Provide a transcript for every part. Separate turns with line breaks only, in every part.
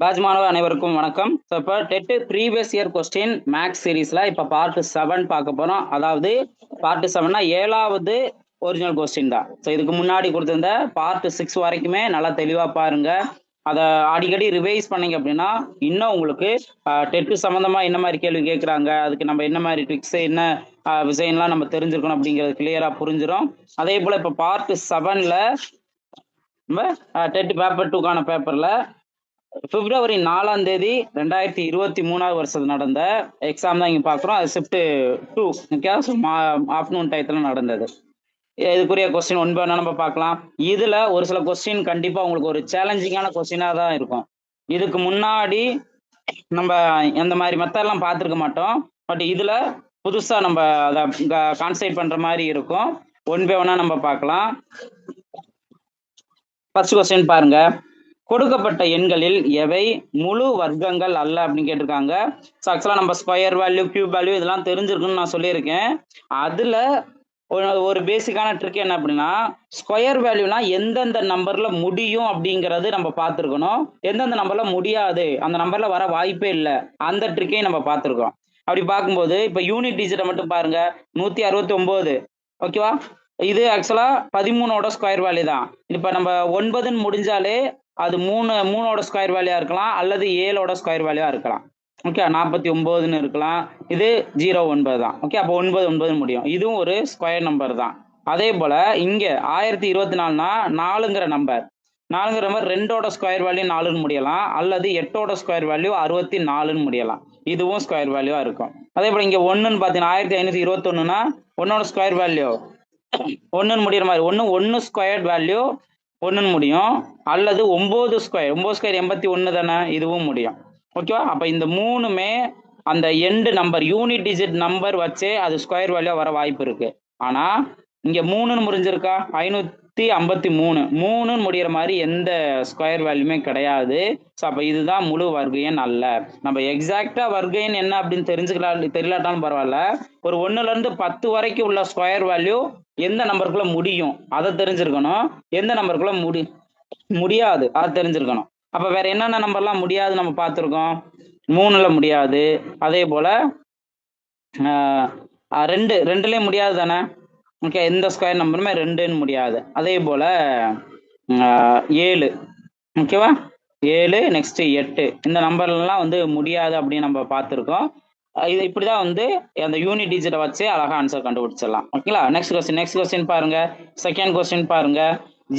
Batch மாணவர் அனைவருக்கும் வணக்கம். ஸோ இப்போ TET previous year question maths சீரீஸ்ல இப்போ பார்ட் 7 பார்க்க போறோம். அதாவது பார்ட் 7னா 7வது ஒரிஜினல் கொஸ்டின் தான். ஸோ இதுக்கு முன்னாடி கொடுத்திருந்த பார்ட் 6 வரைக்குமே நல்லா தெளிவா பாருங்க. அதை அடிக்கடி ரிவைஸ் பண்ணீங்க அப்படின்னா இன்னும் உங்களுக்கு டெட்டு சம்மந்தமா என்ன மாதிரி கேள்வி கேட்குறாங்க, அதுக்கு நம்ம என்ன மாதிரி ட்ரிக்ஸ் என்ன விஷயம்லாம் நம்ம தெரிஞ்சிருக்கணும் அப்படிங்கிறது கிளியரா புரிஞ்சிடும். அதே போல இப்போ பார்ட் 7ல நம்ம டெட் பேப்பர் 2க்கான பேப்பர்ல பிப்ரவரி 4ஆம் தேதி 2023 வருஷத்துல நடந்த எக்ஸாம் தான் இங்க பாக்குறோம். அது ஷிஃப்ட் 2 ஆஃப்டர்நூன் டயத்துல நடந்தது. இதுக்குரிய கொஸ்டின் 9 நம்ம பார்க்கலாம். இதுல ஒரு சில கொஸ்டின் கண்டிப்பா உங்களுக்கு ஒரு சேலஞ்சிங்கான கொஸ்டினா தான் இருக்கும். இதுக்கு முன்னாடி நம்ம இந்த மாதிரி மெத்தட்லாம் பார்த்துருக்க மாட்டோம். பட் இதுல புதுசா நம்ம அதை கான்சென்ட்ரேட் பண்ற மாதிரி இருக்கும். 1 by 1 நம்ம பார்க்கலாம். ஃபர்ஸ்ட் கொஸ்டின் பாருங்க. கொடுக்கப்பட்ட எண்களில் எவை முழு வர்க்கங்கள் அல்ல அப்படின்னு கேட்டிருக்காங்க. ஸோ ஆக்சுவலாக நம்ம ஸ்கொயர் வேல்யூ, கியூப் வேல்யூ இதெல்லாம் தெரிஞ்சிருக்குன்னு நான் சொல்லியிருக்கேன். அதில் ஒரு பேசிக்கான ட்ரிக் என்ன அப்படின்னா, ஸ்கொயர் வேல்யூனா எந்தெந்த நம்பர்ல முடியும் அப்படிங்கிறது நம்ம பார்த்துருக்கணும். எந்தெந்த நம்பர்ல முடியாது, அந்த நம்பர்ல வர வாய்ப்பே இல்லை, அந்த ட்ரிக்கையும் நம்ம பார்த்துருக்கோம். அப்படி பார்க்கும்போது இப்போ யூனிட் டிஜிட்டை மட்டும் பாருங்க, 169. ஓகேவா? இது ஆக்சுவலா 13ஓட ஸ்கொயர் வேல்யூ தான். இப்போ நம்ம 9ன்னு முடிஞ்சாலே அது 3ஓட ஸ்கொயர் வேல்யூயா இருக்கலாம், அல்லது 7ஓட ஸ்கொயர் வேல்யூவா இருக்கலாம். ஓகே, 49ன்னு இருக்கலாம். இது 09 தான். ஓகே, அப்போ 9 முடியும். இதுவும் ஒரு ஸ்கொயர் நம்பர் தான். அதே போல இங்க 1024னா 4ங்கிற நம்பர் 2ஓட ஸ்கொயர் வேல்யூ 4ன்னு முடியலாம், அல்லது 8ஓட ஸ்கொயர் வேல்யூ 64ன்னு முடியலாம். இதுவும் ஸ்கொயர் வேல்யூவா இருக்கும். அதே போல இங்க 1ன்னு பாத்தீங்கன்னா 1521னா 1ஓட ஸ்கொயர் வேல்யூ 1ன்னு முடிகிற மாதிரி 1 ஸ்கொயர் வேல்யூ 1ன்னு முடியும், அல்லது 9 ஸ்கொயர் 81 தானே, இதுவும் முடியும். ஓகேவா? அப்போ இந்த மூணுமே அந்த end number unit digit number வச்சே அது ஸ்கொயர் வேல்யூ வர வாய்ப்பு இருக்கு. ஆனா இங்க 3ன்னு முடிஞ்சிருக்கா, 553 3ன்னு முடிகிற மாதிரி எந்த ஸ்கொயர் வேல்யூமே கிடையாது. ஸோ அப்போ இதுதான் முழு வர்க்க எண் அல்ல. நம்ம எக்ஸாக்டா வர்க்க எண் என்ன அப்படின்னு தெரியலாட்டாலும் பரவாயில்ல, ஒரு 1ல இருந்து 10 வரைக்கும் உள்ள ஸ்கொயர் வேல்யூ எந்த நம்பருக்குள்ள முடியும் அதை தெரிஞ்சிருக்கணும், எந்த நம்பருக்குள்ள முடியாது அதை தெரிஞ்சிருக்கணும். அப்ப வேற என்னென்ன நம்பர்லாம் முடியாது நம்ம பார்த்துருக்கோம். 3ல முடியாது, அதே போல 2லயும் முடியாது தானே. ஓகே, எந்த ஸ்கொயர் நம்பருமே 2ன்னு முடியாது. அதே போல 7, ஓகேவா, 7 நெக்ஸ்ட் 8 இந்த நம்பர்லாம் வந்து முடியாது அப்படின்னு நம்ம பார்த்துருக்கோம். இது இப்படிதான் வந்து அந்த யூனிட் டிஜிட்டை வச்சு அழகா ஆன்சர் கண்டுபிடிச்சிடலாம். ஓகேங்களா? நெக்ஸ்ட் கொஸ்டின் பாருங்க. செகண்ட் கொஸ்டின் பாருங்க.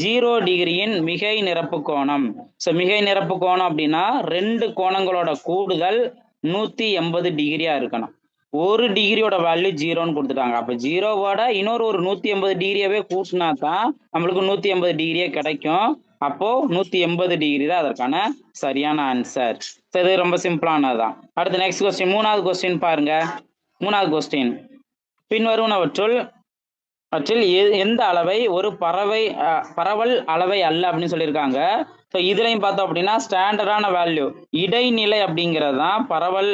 0 டிகிரியின் மிகை நிரப்பு கோணம். ஸோ மிகை நிரப்பு கோணம் அப்படின்னா 2 கோணங்களோட கூடுதல் 180 டிகிரியா இருக்கணும். 1 டிகிரியோட வேல்யூ 0ன்னு கொடுத்துட்டாங்க. அப்ப 0வோட இன்னொரு 180 டிகிரியாவே கூட்டினா தான் நம்மளுக்கு 180 டிகிரியே கிடைக்கும். அப்போ 180 டிகிரி தான் அதற்கான சரியான ஆன்சர். இது ரொம்ப சிம்பிளானதுதான். அடுத்து நெக்ஸ்ட் கொஸ்டின், 3வது கொஸ்டின் பாருங்க. 3வது கொஸ்டின், பின்வருவனவற்றுள் எந்த அளவை ஒரு பரவல் அளவை அல்ல அப்படின்னு சொல்லியிருக்காங்க. ஸோ இதுலையும் பார்த்தோம் அப்படின்னா ஸ்டாண்டர்டான வேல்யூ இடைநிலை அப்படிங்கிறது தான் பரவல்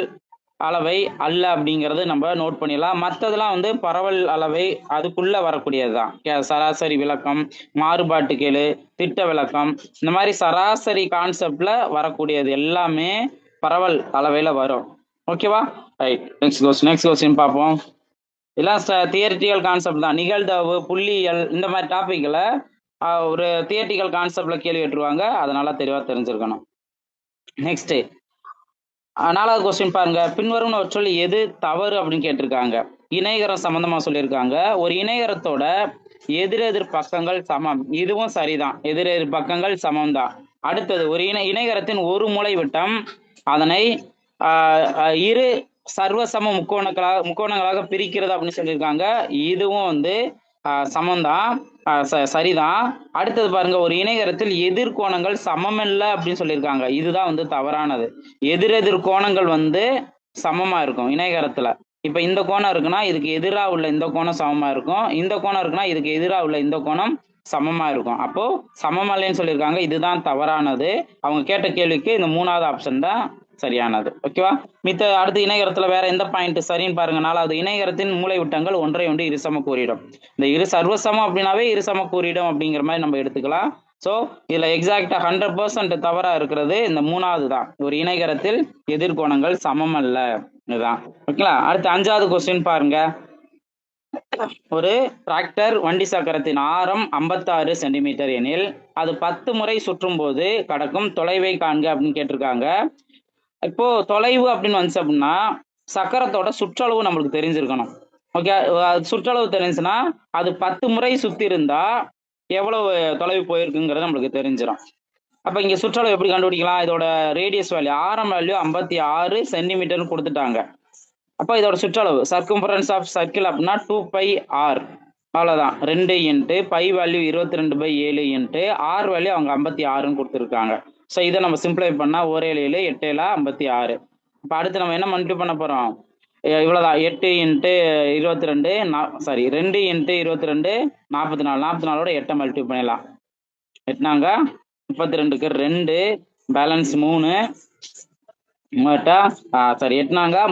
அளவை அல்ல அப்படிங்கிறது நம்ம நோட் பண்ணிடலாம். மற்றதெல்லாம் வந்து பரவல் அளவை அதுக்குள்ள வரக்கூடியது தான். சராசரி விளக்கம், மாறுபாட்டு கெழு, திட்ட விளக்கம், இந்த மாதிரி சராசரி கான்செப்ட்ல வரக்கூடியது எல்லாமே பரவல் அளவையில வரும். ஓகேவா? ரைட், நெக்ஸ்ட் கொஸ்டின் பார்ப்போம். இதெல்லாம் தியரிட்டிக்கல் கான்செப்ட் தான். நிகழ்தகவு, புள்ளியியல் இந்த மாதிரி டாபிக்ல ஒரு தியரிட்டிக்கல் கான்செப்ட்ல கேள்வி கேட்டுருவாங்க, அதனால தெளிவா தெரிஞ்சிருக்கணும். நெக்ஸ்ட் 4வது கொஸ்டின் பாருங்க. பின்வருவனவற்றுள் எது தவறு அப்படின்னு கேட்டிருக்காங்க. இணைகரம் சம்பந்தமா சொல்லியிருக்காங்க. ஒரு இணைகரத்தோட எதிரெதிர் பக்கங்கள் சமம், இதுவும் சரிதான், எதிரெதிர் பக்கங்கள் சமம் தான். அடுத்தது, ஒரு இணைகரத்தின் ஒரு மூலை விட்டம் அதனை இரு சர்வசம முக்கோணங்களாக பிரிக்கிறது அப்படின்னு சொல்லியிருக்காங்க. இதுவும் வந்து சமம்தான், சரிதான். அடுத்தது பாருங்க, ஒரு இணைகரத்தில் எதிர்கோணங்கள் சமமில்லை அப்படின்னு சொல்லியிருக்காங்க. இதுதான் வந்து தவறானது. எதிரெதிர் கோணங்கள் வந்து சமமா இருக்கும் இணைகரத்துல. இப்ப இந்த கோணம் இருக்குன்னா இதுக்கு எதிராக உள்ள இந்த கோணம் சமமா இருக்கும், இந்த கோணம் இருக்குன்னா இதுக்கு எதிராக உள்ள இந்த கோணம் சமமா இருக்கும். அப்போ சமமல்லைன்னு சொல்லியிருக்காங்க. இதுதான் தவறானது. அவங்க கேட்ட கேள்விக்கு இந்த 3வது ஆப்ஷன் தான் சரியானது. ஓகேவா? அடுத்த இணைகரத்துல வேற எந்த பாயிண்ட் சரின்னு பாருங்க. 4வது, இணைகரத்தின் மூலை விட்டங்கள் ஒன்றை ஒன்று இருசம கூறிடும். இந்த இரு சர்வசமம் அப்படின்னாவே இருசம கூறிடும் அப்படிங்கிற மாதிரி நம்ம எடுத்துக்கலாம். ஸோ இதுல எக்ஸாக்டா 100% தவறா இருக்கிறது இந்த மூணாவது தான். ஒரு இணைகரத்தில் எதிர்கோணங்கள் சமம் அல்ல, இதுதான். ஓகேங்களா? அடுத்து 5வது கொஸ்டின் பாருங்க. ஒரு டிராக்டர் வண்டி சக்கரத்தின் ஆரம் 56 சென்டிமீட்டர் எனில் அது 10 முறை சுற்றும் போது கடக்கும் தொலைவை காண்க அப்படின்னு கேட்டிருக்காங்க. இப்போ தொலைவு அப்படின்னு வந்துச்சு அப்படின்னா சக்கரத்தோட சுற்றளவு நம்மளுக்கு தெரிஞ்சிருக்கணும். ஓகே, சுற்றளவு தெரிஞ்சுன்னா அது 10 முறை சுத்தி இருந்தா எவ்வளவு தொலைவு போயிருக்குங்கிறது நம்மளுக்கு தெரிஞ்சிடும். அப்ப இங்க சுற்றளவு எப்படி கண்டுபிடிக்கலாம்? இதோட ரேடியஸ் வேல்யூ, ஆரம் வேல்யூ 56 சென்டிமீட்டர்னு கொடுத்துட்டாங்க. அப்போ இதோட சுற்றளவு சர்க்கம்ஃபரன்ஸ் ஆஃப் சர்க்கிள் அப்படின்னா 2πr, அவ்வளோதான். 2 into pi value 22/7 into r value அவங்க 56ன்னு கொடுத்துருக்காங்க. ஸோ இதை நம்ம சிம்பிளை பண்ணால் 1 7 8 7 56. இப்போ அடுத்து நம்ம என்ன மல்டிப்ளை பண்ண போகிறோம்? இவ்வளோதான். 8 இன்ட்டு 22 2 இன்ட்டு 22 44. 44ஓட 8 மல்டிப்ளை பண்ணிடலாம். 8 32க்கு 2 பேலன்ஸ் 3 8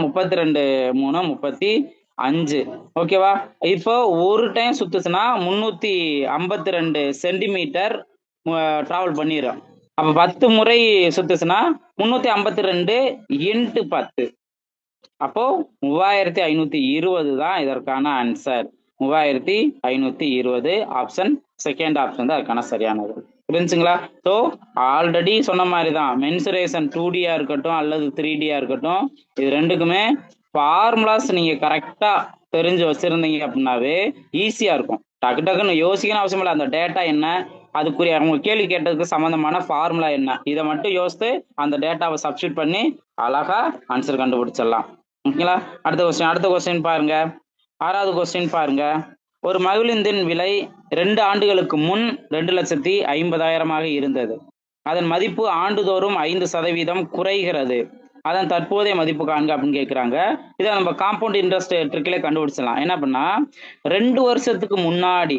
32 3 35. ஓகேவா? இப்போ ஒரு டைம் சுத்துச்சுன்னா 352 சென்டிமீட்டர் டிராவல் பண்ணிடும். அப்ப 10 முறை சுத்துச்சுன்னா 352 இன்ட்டு 10, அப்போ 3520 தான் இதற்கான ஆன்சர். 3520 ஆப்ஷன், செகண்ட் ஆப்ஷன் தான் அதுக்கான சரியானது. புரிஞ்சுங்களா? ஸோ ஆல்ரெடி சொன்ன மாதிரி தான் மென்சுரேஷன் 2Dயா இருக்கட்டும் அல்லது 3Dயா இருக்கட்டும், இது ரெண்டுக்குமே ஃபார்முலாஸ் நீங்க கரெக்டா தெரிஞ்சு வச்சிருந்தீங்க அப்படின்னாவே ஈஸியா இருக்கும். டக்கு டக்குன்னு யோசிக்கணும் அவசியம் இல்லை. அந்த டேட்டா என்ன, அதுக்குரிய அவங்க கேள்வி கேட்டதுக்கு சம்பந்தமான ஃபார்முலா என்ன, இதை மட்டும் யோசித்து அந்த டேட்டாவை சப்ஸ்டியூட் பண்ணி அழகா ஆன்சர் கண்டுபிடிச்சிடலாம். ஓகேங்களா? அடுத்த கொஸ்டின் பாருங்க. 6வது கொஸ்டின் பாருங்க. ஒரு மகிழுந்தின் விலை 2 ஆண்டுகளுக்கு முன் 2,50,000 இருந்தது. அதன் மதிப்பு ஆண்டுதோறும் 5% குறைகிறது. அதன் தற்போதைய மதிப்பு காண்க அப்படின்னு கேட்குறாங்க. இதை நம்ம காம்பவுண்ட் இன்ட்ரெஸ்ட் ட்ரிக்கிலே கண்டுபிடிச்சலாம். என்ன பண்ணா 2 வருஷத்துக்கு முன்னாடி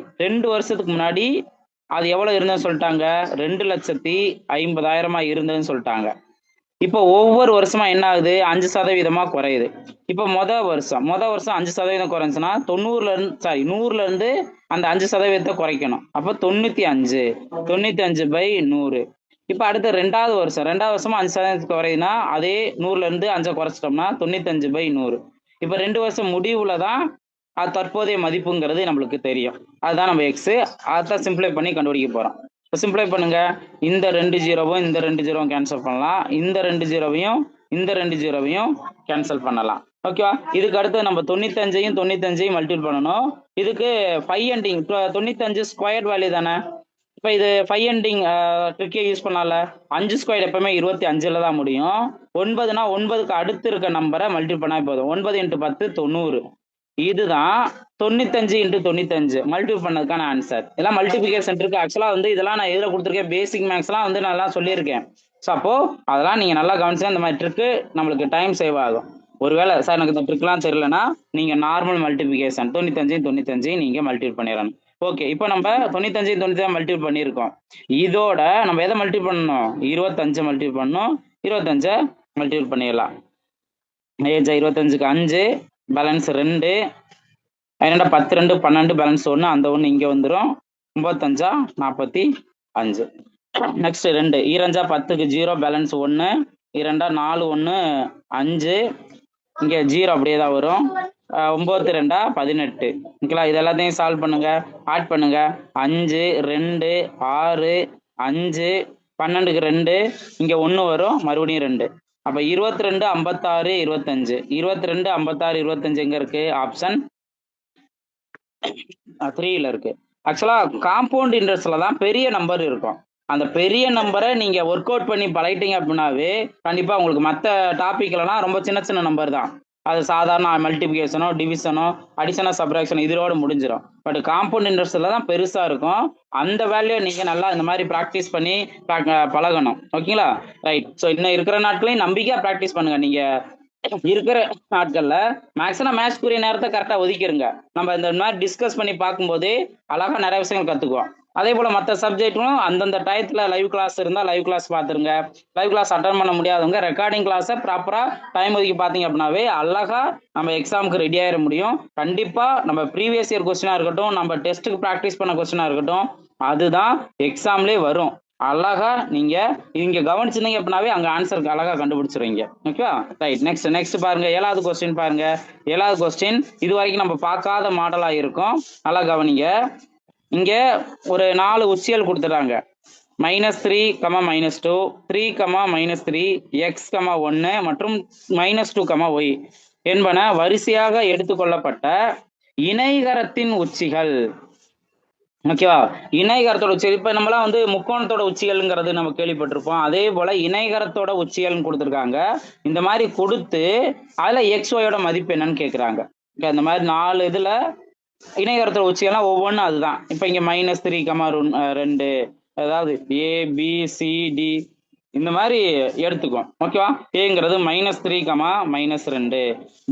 அது எவ்வளவு இருந்ததுன்னு சொல்லிட்டாங்க? 2,50,000 இருந்ததுன்னு சொல்லிட்டாங்க. இப்போ ஒவ்வொரு வருஷமா என்ன ஆகுது? 5% குறையுது. இப்போ மொதல் வருஷம் 5% குறைஞ்சுன்னா 100ல இருந்து அந்த 5% குறைக்கணும். அப்போ 95/100. இப்போ அடுத்த ரெண்டாவது வருஷமா 5% குறையுதுன்னா அதே 100ல இருந்து 5 குறைச்சிட்டோம்னா 95/100. இப்போ 2 வருஷம் முடிவுல தான் அது தற்போதைய மதிப்புங்கிறது நம்மளுக்கு தெரியும். அதுதான் நம்ம எக்ஸ். அதான் சிம்பிளை பண்ணி கண்டுபிடிக்க போறோம். இப்போ சிம்பிளை பண்ணுங்க. இந்த 2 ஜீரோவும் இந்த 2 ஜீரோவும் கேன்சல் பண்ணலாம். இந்த 2 ஜீரோவையும் இந்த 2 ஜீரோவையும் கேன்சல் பண்ணலாம். ஓகேவா? இதுக்கு அடுத்து நம்ம 95ஐயும் 95ஐயும் மல்டிபிள் பண்ணணும். இதுக்கு 5 எண்டிங் 95 ஸ்கொயர் வேல்யூ தானே. இப்போ இது 5 எண்டிங் ட்ரிக்கே யூஸ் பண்ணலாம்ல. 5 ஸ்கொயர் எப்பவுமே 25ல தான் முடியும். 9னா 9க்கு அடுத்து இருக்க நம்பரை மல்டிபிள் பண்ணா போதும். 9 × 10 90. இதுதான் 95 × 95 மல்டிபிள் பண்ணதுக்கான ஆன்சர். இதெல்லாம் மல்டிபிகேஷன் இருக்கு. ஆக்சுவலா இதெல்லாம் நான் எதில் கொடுத்துருக்கேன்? பேசிக் மேக்ஸ்லாம் நல்லா சொல்லியிருக்கேன். ஸோ அப்போ அதெல்லாம் நீங்க நல்லா கவனிச்சா இந்த மாதிரி ட்ரிக்கு நம்மளுக்கு டைம் சேவ் ஆகும். ஒருவேளை சார் எனக்கு இந்த ட்ரிக்லாம் தெரியலன்னா நீங்க நார்மல் மல்டிபிகேஷன் 95 நீங்க மல்டிபிள் பண்ணிடணும். ஓகே, இப்போ நம்ம 95 மல்டிபிள் பண்ணியிருக்கோம். இதோட நம்ம எதை மல்டிபிள் பண்ணணும்? 25 மல்டிபிள் பண்ணணும். 25 மல்டிபிள் பண்ணிடலாம். 25க்கு 5 பேலன்ஸ் 2, 2 10 2 12 பேலன்ஸ் 1, அந்த 1 இங்கே வந்துடும். 95 45. நெக்ஸ்ட் 2 2 10க்கு 0 பேலன்ஸ் 1, 2 4 1 5, இங்கே 0 அப்படியே தான் வரும். 9 2 18. ஓகேங்களா? இது எல்லாத்தையும் சால்வ் பண்ணுங்க, ஆட் பண்ணுங்க. 5 2 6 5 12க்கு 2, இங்கே 1 வரும், மறுபடியும் 2. அப்போ 22 56 25. 22 56 25 எங்க இருக்கு? ஆப்ஷன் 3ல இருக்கு. ஆக்சுவலா காம்பவுண்ட் இன்ட்ரெஸ்ட்ல தான் பெரிய நம்பர் இருக்கும். அந்த பெரிய நம்பரை நீங்க ஒர்க் அவுட் பண்ணி பழகிட்டீங்க அப்படின்னாவே கண்டிப்பா உங்களுக்கு மற்ற டாபிக்லாம் ரொம்ப சின்ன சின்ன நம்பர் தான். அது சாதாரண மல்டிபிகேஷனோ டிவிஷனோ அடிஷனோ சப்ராக்ஷன் இதோட முடிஞ்சிடும். பட் காம்பவுண்ட் இன்ட்ரெஸ்ட்ல தான் பெருசா இருக்கும். அந்த வேல்யூ நீங்க நல்லா இந்த மாதிரி ப்ராக்டிஸ் பண்ணி பழகணும். ஓகேங்களா? ரைட். ஸோ இன்னும் இருக்கிற நாட்களையும் நம்பிக்கையா ப்ராக்டிஸ் பண்ணுங்க. நீங்க இருக்கிற நாட்கள்ல மேக்ஸிமம் மேட்ச்க்குரிய நேரத்தை கரெக்டா ஒதுக்கிடுங்க. நம்ம இந்த மாதிரி டிஸ்கஸ் பண்ணி பார்க்கும்போது அழகா நிறைய விஷயங்கள் கத்துக்குவோம். அதே போல மற்ற சப்ஜெக்டும் அந்தந்த டயத்துல லைவ் கிளாஸ் இருந்தால் லைவ் கிளாஸ் பார்த்துருங்க. லைவ் கிளாஸ் அட்டன் பண்ண முடியாதவங்க ரெக்கார்டிங் கிளாஸை ப்ராப்பரா டைம் ஒதுக்கி பார்த்தீங்க அப்படின்னாவே அழகா நம்ம எக்ஸாமுக்கு ரெடி ஆயிட முடியும். கண்டிப்பா நம்ம ப்ரீவியஸ் இயர் கொஸ்டினா இருக்கட்டும், நம்ம டெஸ்ட்டுக்கு ப்ராக்டிஸ் பண்ண கொஸ்டினா இருக்கட்டும், அதுதான் எக்ஸாம்லேயே வரும். அழகா நீங்க இங்க கவனிச்சிருந்தீங்க அப்படின்னாவே அங்க ஆன்சருக்கு அழகா கண்டுபிடிச்சிருவீங்க. ஓகேவா? ரைட். நெக்ஸ்ட் பாருங்க. 7வது கொஸ்டின் பாருங்க. 7வது கொஸ்டின் இது வரைக்கும் நம்ம பார்க்காத மாடலா இருக்கும். நல்லா கவனிங்க. இங்க ஒரு 4 உச்சியல் கொடுத்துட்டாங்க. -3, -2, 3, -3, x, 1 மற்றும் -2, y என்பன வரிசையாக எடுத்துக்கொள்ளப்பட்ட இணைகரத்தின் உச்சிகள். ஓகேவா? இணைகரத்தோட உச்சிகள் இப்ப நம்மளாம் வந்து முக்கோணத்தோட உச்சிகள்ங்கிறது நம்ம கேள்விப்பட்டிருப்போம். அதே போல இணைகரத்தோட உச்சிகள்னு கொடுத்துருக்காங்க. இந்த மாதிரி கொடுத்து அதுல XYயோட மதிப்பு என்னன்னு கேட்குறாங்க. இந்த மாதிரி 4 இதுல இணைகரத்தோட உச்சிகள்லாம் ஒவ்வொன்றும் அதுதான். இப்ப இங்க -3, 2 அதாவது ABCD இந்த மாதிரி எடுத்துக்கும். ஓகேவா? ஏங்கிறது -3, -2,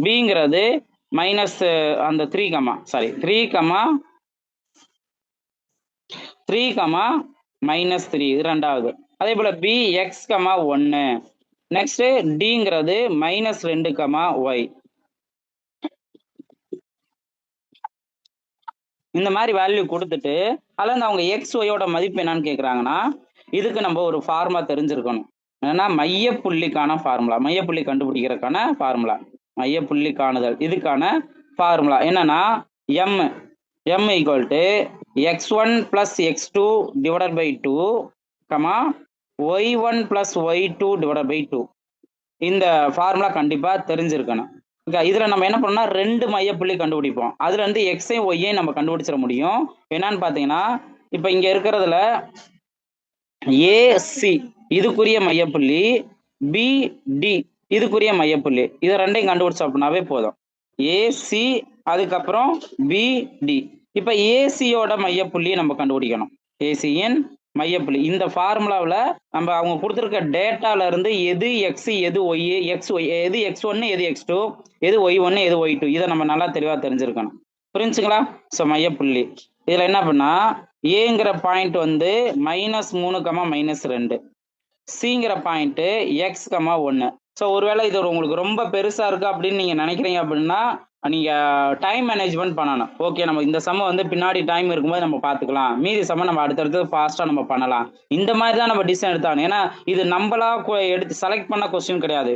பிங்கிறது அந்த 3, 3, இது ரெண்டாவது. அதே போல B x, 1 நெக்ஸ்ட் Dங்கிறது -2, y இந்த மாதிரி வேல்யூ கொடுத்துட்டு அதுல இருந்து அவங்க XYயோட மதிப்பு என்னன்னு கேட்குறாங்கன்னா இதுக்கு நம்ம ஒரு ஃபார்முலா தெரிஞ்சிருக்கணும். என்னன்னா மையப்புள்ளிக்கான ஃபார்முலா, மையப்புள்ளி கண்டுபிடிக்கிறதுக்கான ஃபார்முலா, மையப்புள்ளி காணுதல் இதுக்கான ஃபார்முலா என்னன்னா m equal to x1 plus x2 divided by 2, y1 plus y2 divided by 2. இந்த ஃபார்முலா கண்டிப்பா தெரிஞ்சிருக்கணும். இதுல நம்ம என்ன பண்ணோம்னா 2 மையப்புள்ளி கண்டுபிடிப்போம். அதுல இருந்து எக்ஸையும் ஒய்யையும் நம்ம கண்டுபிடிச்சிட முடியும். என்னன்னு பாத்தீங்கன்னா இப்ப இங்க இருக்கிறதுல ஏசி இதுக்குரிய மையப்புள்ளி, பிடி இதுக்குரிய மையப்புள்ளி, இது ரெண்டையும் கண்டுபிடிச்சோம் அப்படின்னாவே போதும். ஏசி அதுக்கப்புறம் பிடி. இப்ப ஏசியோட மையப்புள்ளியை நம்ம கண்டுபிடிக்கணும். ஏசியின் மையப்புள்ளி இந்த ஃபார்முலாவில் நம்ம அவங்க கொடுத்துருக்க டேட்டால இருந்து எது எக்ஸ் எது ஒய், எது x1 எது x2 எது y1 எது y2 இதை நம்ம நல்லா தெளிவா தெரிஞ்சிருக்கணும். புரிஞ்சுங்களா? ஸோ மையப்புள்ளி இதுல என்ன பண்ணா ஏங்கிற பாயிண்ட் வந்து -3, -2, சிங்கிற பாயிண்ட் x, 1. ஸோ ஒருவேளை இது உங்களுக்கு ரொம்ப பெருசா இருக்கு அப்படின்னு நீங்க நினைக்கிறீங்க அப்படின்னா நீங்க டைம் மேனேஜ்மெண்ட் பண்ணணும். ஓகே, நம்ம இந்த சம்ம வந்து பின்னாடி டைம் இருக்கும்போது நம்ம பார்த்துக்கலாம், மீதி சம்ம நம்ம அடுத்தடுத்து ஃபாஸ்டா நம்ம பண்ணலாம். இந்த மாதிரி தான் நம்ம டிசிஷன் எடுத்தாங்க. ஏன்னா இது நம்மளா எடுத்து செலக்ட் பண்ண கொஸ்டின் கிடையாது,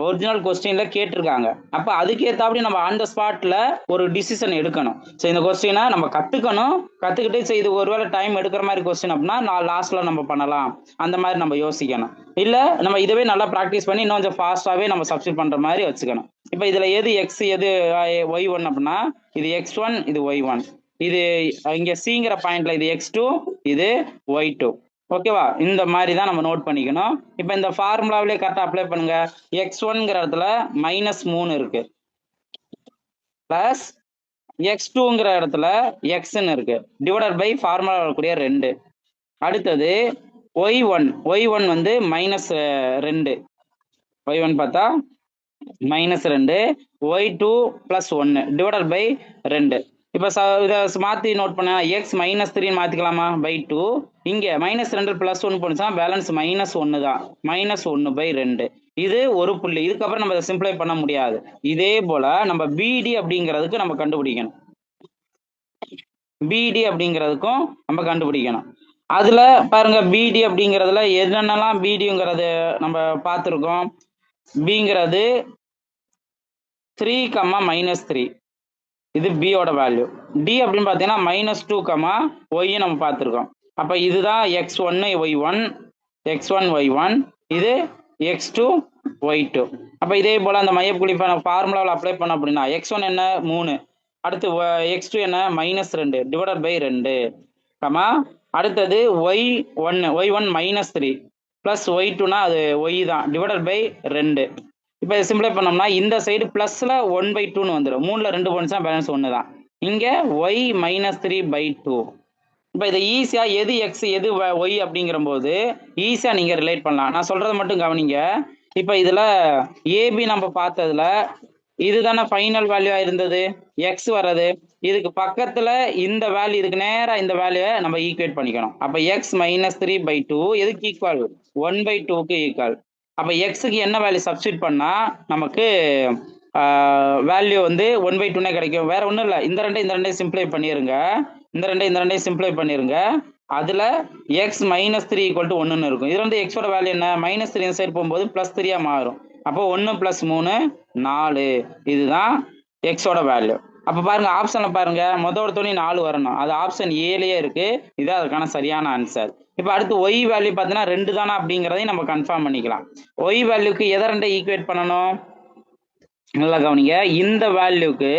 ஒரிஜினல் கொஸ்டின்ல கேட்டிருக்காங்க. அப்ப அதுக்கேற்றாப்படி நம்ம ஆன் த ஸ்பாட்ல ஒரு டிசிஷன் எடுக்கணும். ஸோ இந்த கொஸ்டினை நம்ம கத்துக்கிட்டு ஸோ இது ஒருவேளை டைம் எடுக்கிற மாதிரி கொஸ்டின் அப்படின்னா நான் லாஸ்ட்ல நம்ம பண்ணலாம், அந்த மாதிரி நம்ம யோசிக்கணும். இல்ல நம்ம இதுவே நல்லா ப்ராக்டிஸ் பண்ணி இன்னும் கொஞ்சம் ஃபாஸ்டாவே நம்ம சப்ஸ்டிட் பண்ற மாதிரி வச்சுக்கணும். இப்ப இதுல எது எக்ஸ் எது y1 அப்படின்னா இது x1 இது y1, இது இங்க சிங்கிற பாயிண்ட்ல இது x2 இது y2. ஓகேவா? இந்த மாதிரி தான் நம்ம நோட் பண்ணிக்கணும். இப்ப இந்த ஃபார்முலாவிலே கரெக்டா அப்ளை பண்ணுங்க. x1ங்கிற இடத்துல -3 இருக்கு, பிளஸ் x2ங்கிற இடத்துல xன்னு இருக்கு, டிவைடட் பை ஃபார்முலா வரக்கூடிய 2. அடுத்தது y1 வந்து -2, y1 பார்த்தா -2, y2 + 1 டிவைடட் பை 2. இப்ப இதை மாத்தி நோட் பண்ண x -3 மாத்திக்கலாமா பை 2. இங்க -2 + 1 போனுச்சுன்னா பேலன்ஸ் -1 தான், -1/2. இது ஒரு புள்ளி. இதுக்கப்புறம் நம்ம சிம்பிளை பண்ண முடியாது. இதே போல நம்ம பிடி அப்படிங்கிறதுக்கு நம்ம கண்டுபிடிக்கணும். பிடி அப்படிங்கிறதுக்கும் நம்ம கண்டுபிடிக்கணும். அதுல பாருங்க பிடி அப்படிங்கிறதுல என்னென்னலாம் பிடிங்கிறது நம்ம பார்த்துருக்கோம். பிங்கிறது 3, -3 இது பியோட வேல்யூ. டி அப்படின்னு பார்த்தீங்கன்னா -2, y நம்ம பார்த்துருக்கோம். அப்ப இதுதான் x1 y1, x1 y1, இது x2 y2. அப்ப இதே போல அந்த மையப்புள்ளி ஃபார்முலாவில் அப்ளை பண்ண அப்படின்னா x1 என்ன 3, அடுத்து x2 என்ன -2 டிவைடட் பை 2, அடுத்தது y1 -3 பிளஸ் y2னா அது y தான் டிவைடட் பை 2. இப்போ சிம்பிளை பண்ணோம்னா இந்த சைடு பிளஸ்ல 1/2ன்னு வந்துடும். 3ல 2 போனுச்சுன்னா பேலன்ஸ் 1 தான். இங்க y -3/2. இப்போ இதை ஈஸியா எது எக்ஸ் எது ஒய் அப்படிங்கிற போது ஈஸியா நீங்க ரிலேட் பண்ணலாம். நான் சொல்றதை மட்டும் கவனிங்க. இப்போ இதுல ஏபி நம்ம பார்த்ததுல இதுதானே ஃபைனல் வேல்யூவா இருந்தது, எக்ஸ் வர்றது. இதுக்கு பக்கத்துல இந்த வேல்யூ, இதுக்கு நேரா இந்த வேல்யூவை நம்ம ஈக்குவேட் பண்ணிக்கணும். அப்ப எக்ஸ் -3/2 எதுக்கு ஈக்குவல் 1/2க்கு ஈக்குவல். அப்ப எக்ஸுக்கு என்ன வேல்யூ சப்ஸ்டிட் பண்ணா நமக்கு வேல்யூ வந்து 1/2 கிடைக்கும். வேற ஒன்றும் இல்லை, இந்த ரெண்டையும் சிம்பிளை பண்ணிருங்க. இந்த ரெண்டையும் சிம்பிளை பண்ணிருங்க. அதுல எக்ஸ் -3 = 1ன்னு இருக்கும். இதுல இருந்து எக்ஸோட வேல்யூ என்ன, -3 இந்த சைடு போகும்போது +3 மாறும். அப்போ 1 + 3 4, இதுதான் எக்ஸோட வேல்யூ. அப்ப பாருங்க ஆப்ஷன்ல பாருங்க, முதல் துணி 4 வரணும், அது ஆப்ஷன் ஏலயே இருக்கு. இதான் அதுக்கான சரியான ஆன்சர். இப்ப அடுத்து ஒய் வேல்யூ பார்த்தீங்கன்னா 2 தானா அப்படிங்கிறதையும் நம்ம கன்ஃபார்ம் பண்ணிக்கலாம். ஒய் வேல்யூக்கு எதை 2 ஈக்குவேட் பண்ணணும், நல்லா கவனிங்க. இந்த வேல்யூக்கு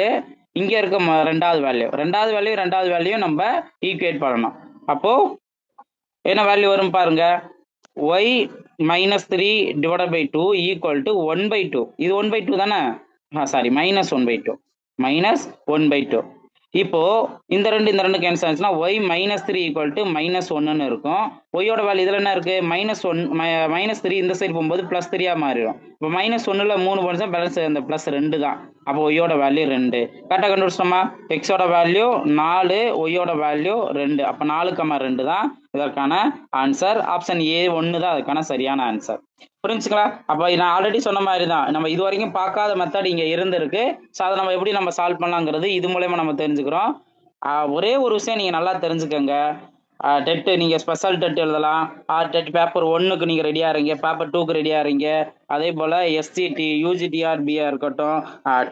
இங்க இருக்க ரெண்டாவது வேல்யூ நம்ம ஈக்குவேட் பண்ணணும். அப்போ என்ன வேல்யூ வரும் பாருங்க, y -3 / 2 = 1/2. இது 1/2 தானே, சாரி -1/2, -1/2. இப்போ இந்த ரெண்டு கேன்சல் ஆச்சுன்னா y -3 = -1ன்னு இருக்கும். ஒய்யோட வேல்யூ இதுல என்ன இருக்கு, -3 இந்த சைடு போகும்போது +3 மாறிடும். இப்போ -1ல 3 போனுச்சா, பேலன்ஸ் அந்த +2 தான். அப்போ ஒய்யோட வேல்யூ 2. கரெக்டாக கண்டுபிடிச்சோமா, எக்ஸோட வேல்யூ 4, ஒய்யோட வேல்யூ 2. அப்போ 4,2 தான் இதற்கான ஆன்சர். ஆப்ஷன் ஏ 1 தான் அதுக்கான சரியான ஆன்சர். புரிஞ்சுங்களா? அப்போ நான் ஆல்ரெடி சொன்ன மாதிரி தான், நம்ம இது வரைக்கும் பார்க்காத மெத்தட் இங்கே இருந்திருக்கு. ஸோ அதை நம்ம எப்படி நம்ம சால்வ் பண்ணலாங்கிறது இது மூலயமா நம்ம தெரிஞ்சுக்கிறோம். ஒரே ஒரு விஷயம் நீங்கள் நல்லா தெரிஞ்சுக்கோங்க, டெட்டு நீங்கள் ஸ்பெஷல் டெட் எழுதலாம், டெட் பேப்பர் 1க்கு நீங்கள் ரெடியாக இருங்க, பேப்பர் 2க்கு ரெடியாக இருங்க. அதே போல் எஸ்டிடி, யூஜிடிஆர்பியாக இருக்கட்டும்,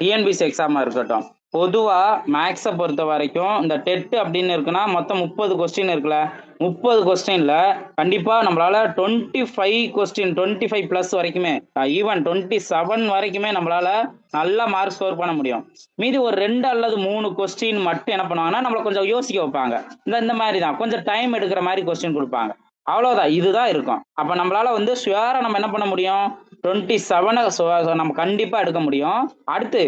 டிஎன்பிசி எக்ஸாமாக இருக்கட்டும். பொதுவாக மேக்ஸை பொறுத்த வரைக்கும் இந்த டெட் அப்படின்னு இருக்குன்னா மொத்தம் 30 கொஸ்டின் இருக்குல்ல, 30 கொஸ்டின்ல கண்டிப்பாக நம்மளால 25+ வரைக்குமே, ஈவன் 27 வரைக்குமே நம்மளால நல்லா மார்க் ஸ்கோர் பண்ண முடியும். மீதி ஒரு 2 அல்லது 3 கொஸ்டின் மட்டும் என்ன பண்ணுவாங்கன்னா நம்மளை கொஞ்சம் யோசிக்க வைப்பாங்க. இந்த மாதிரி தான் கொஞ்சம் டைம் எடுக்கிற மாதிரி கொஸ்டின் கொடுப்பாங்க. அவ்வளோதான், இதுதான் இருக்கும். அப்போ நம்மளால வந்து ஷுவராக நம்ம என்ன பண்ண முடியும், 27 நம்ம கண்டிப்பாக எடுக்க முடியும். அடுத்து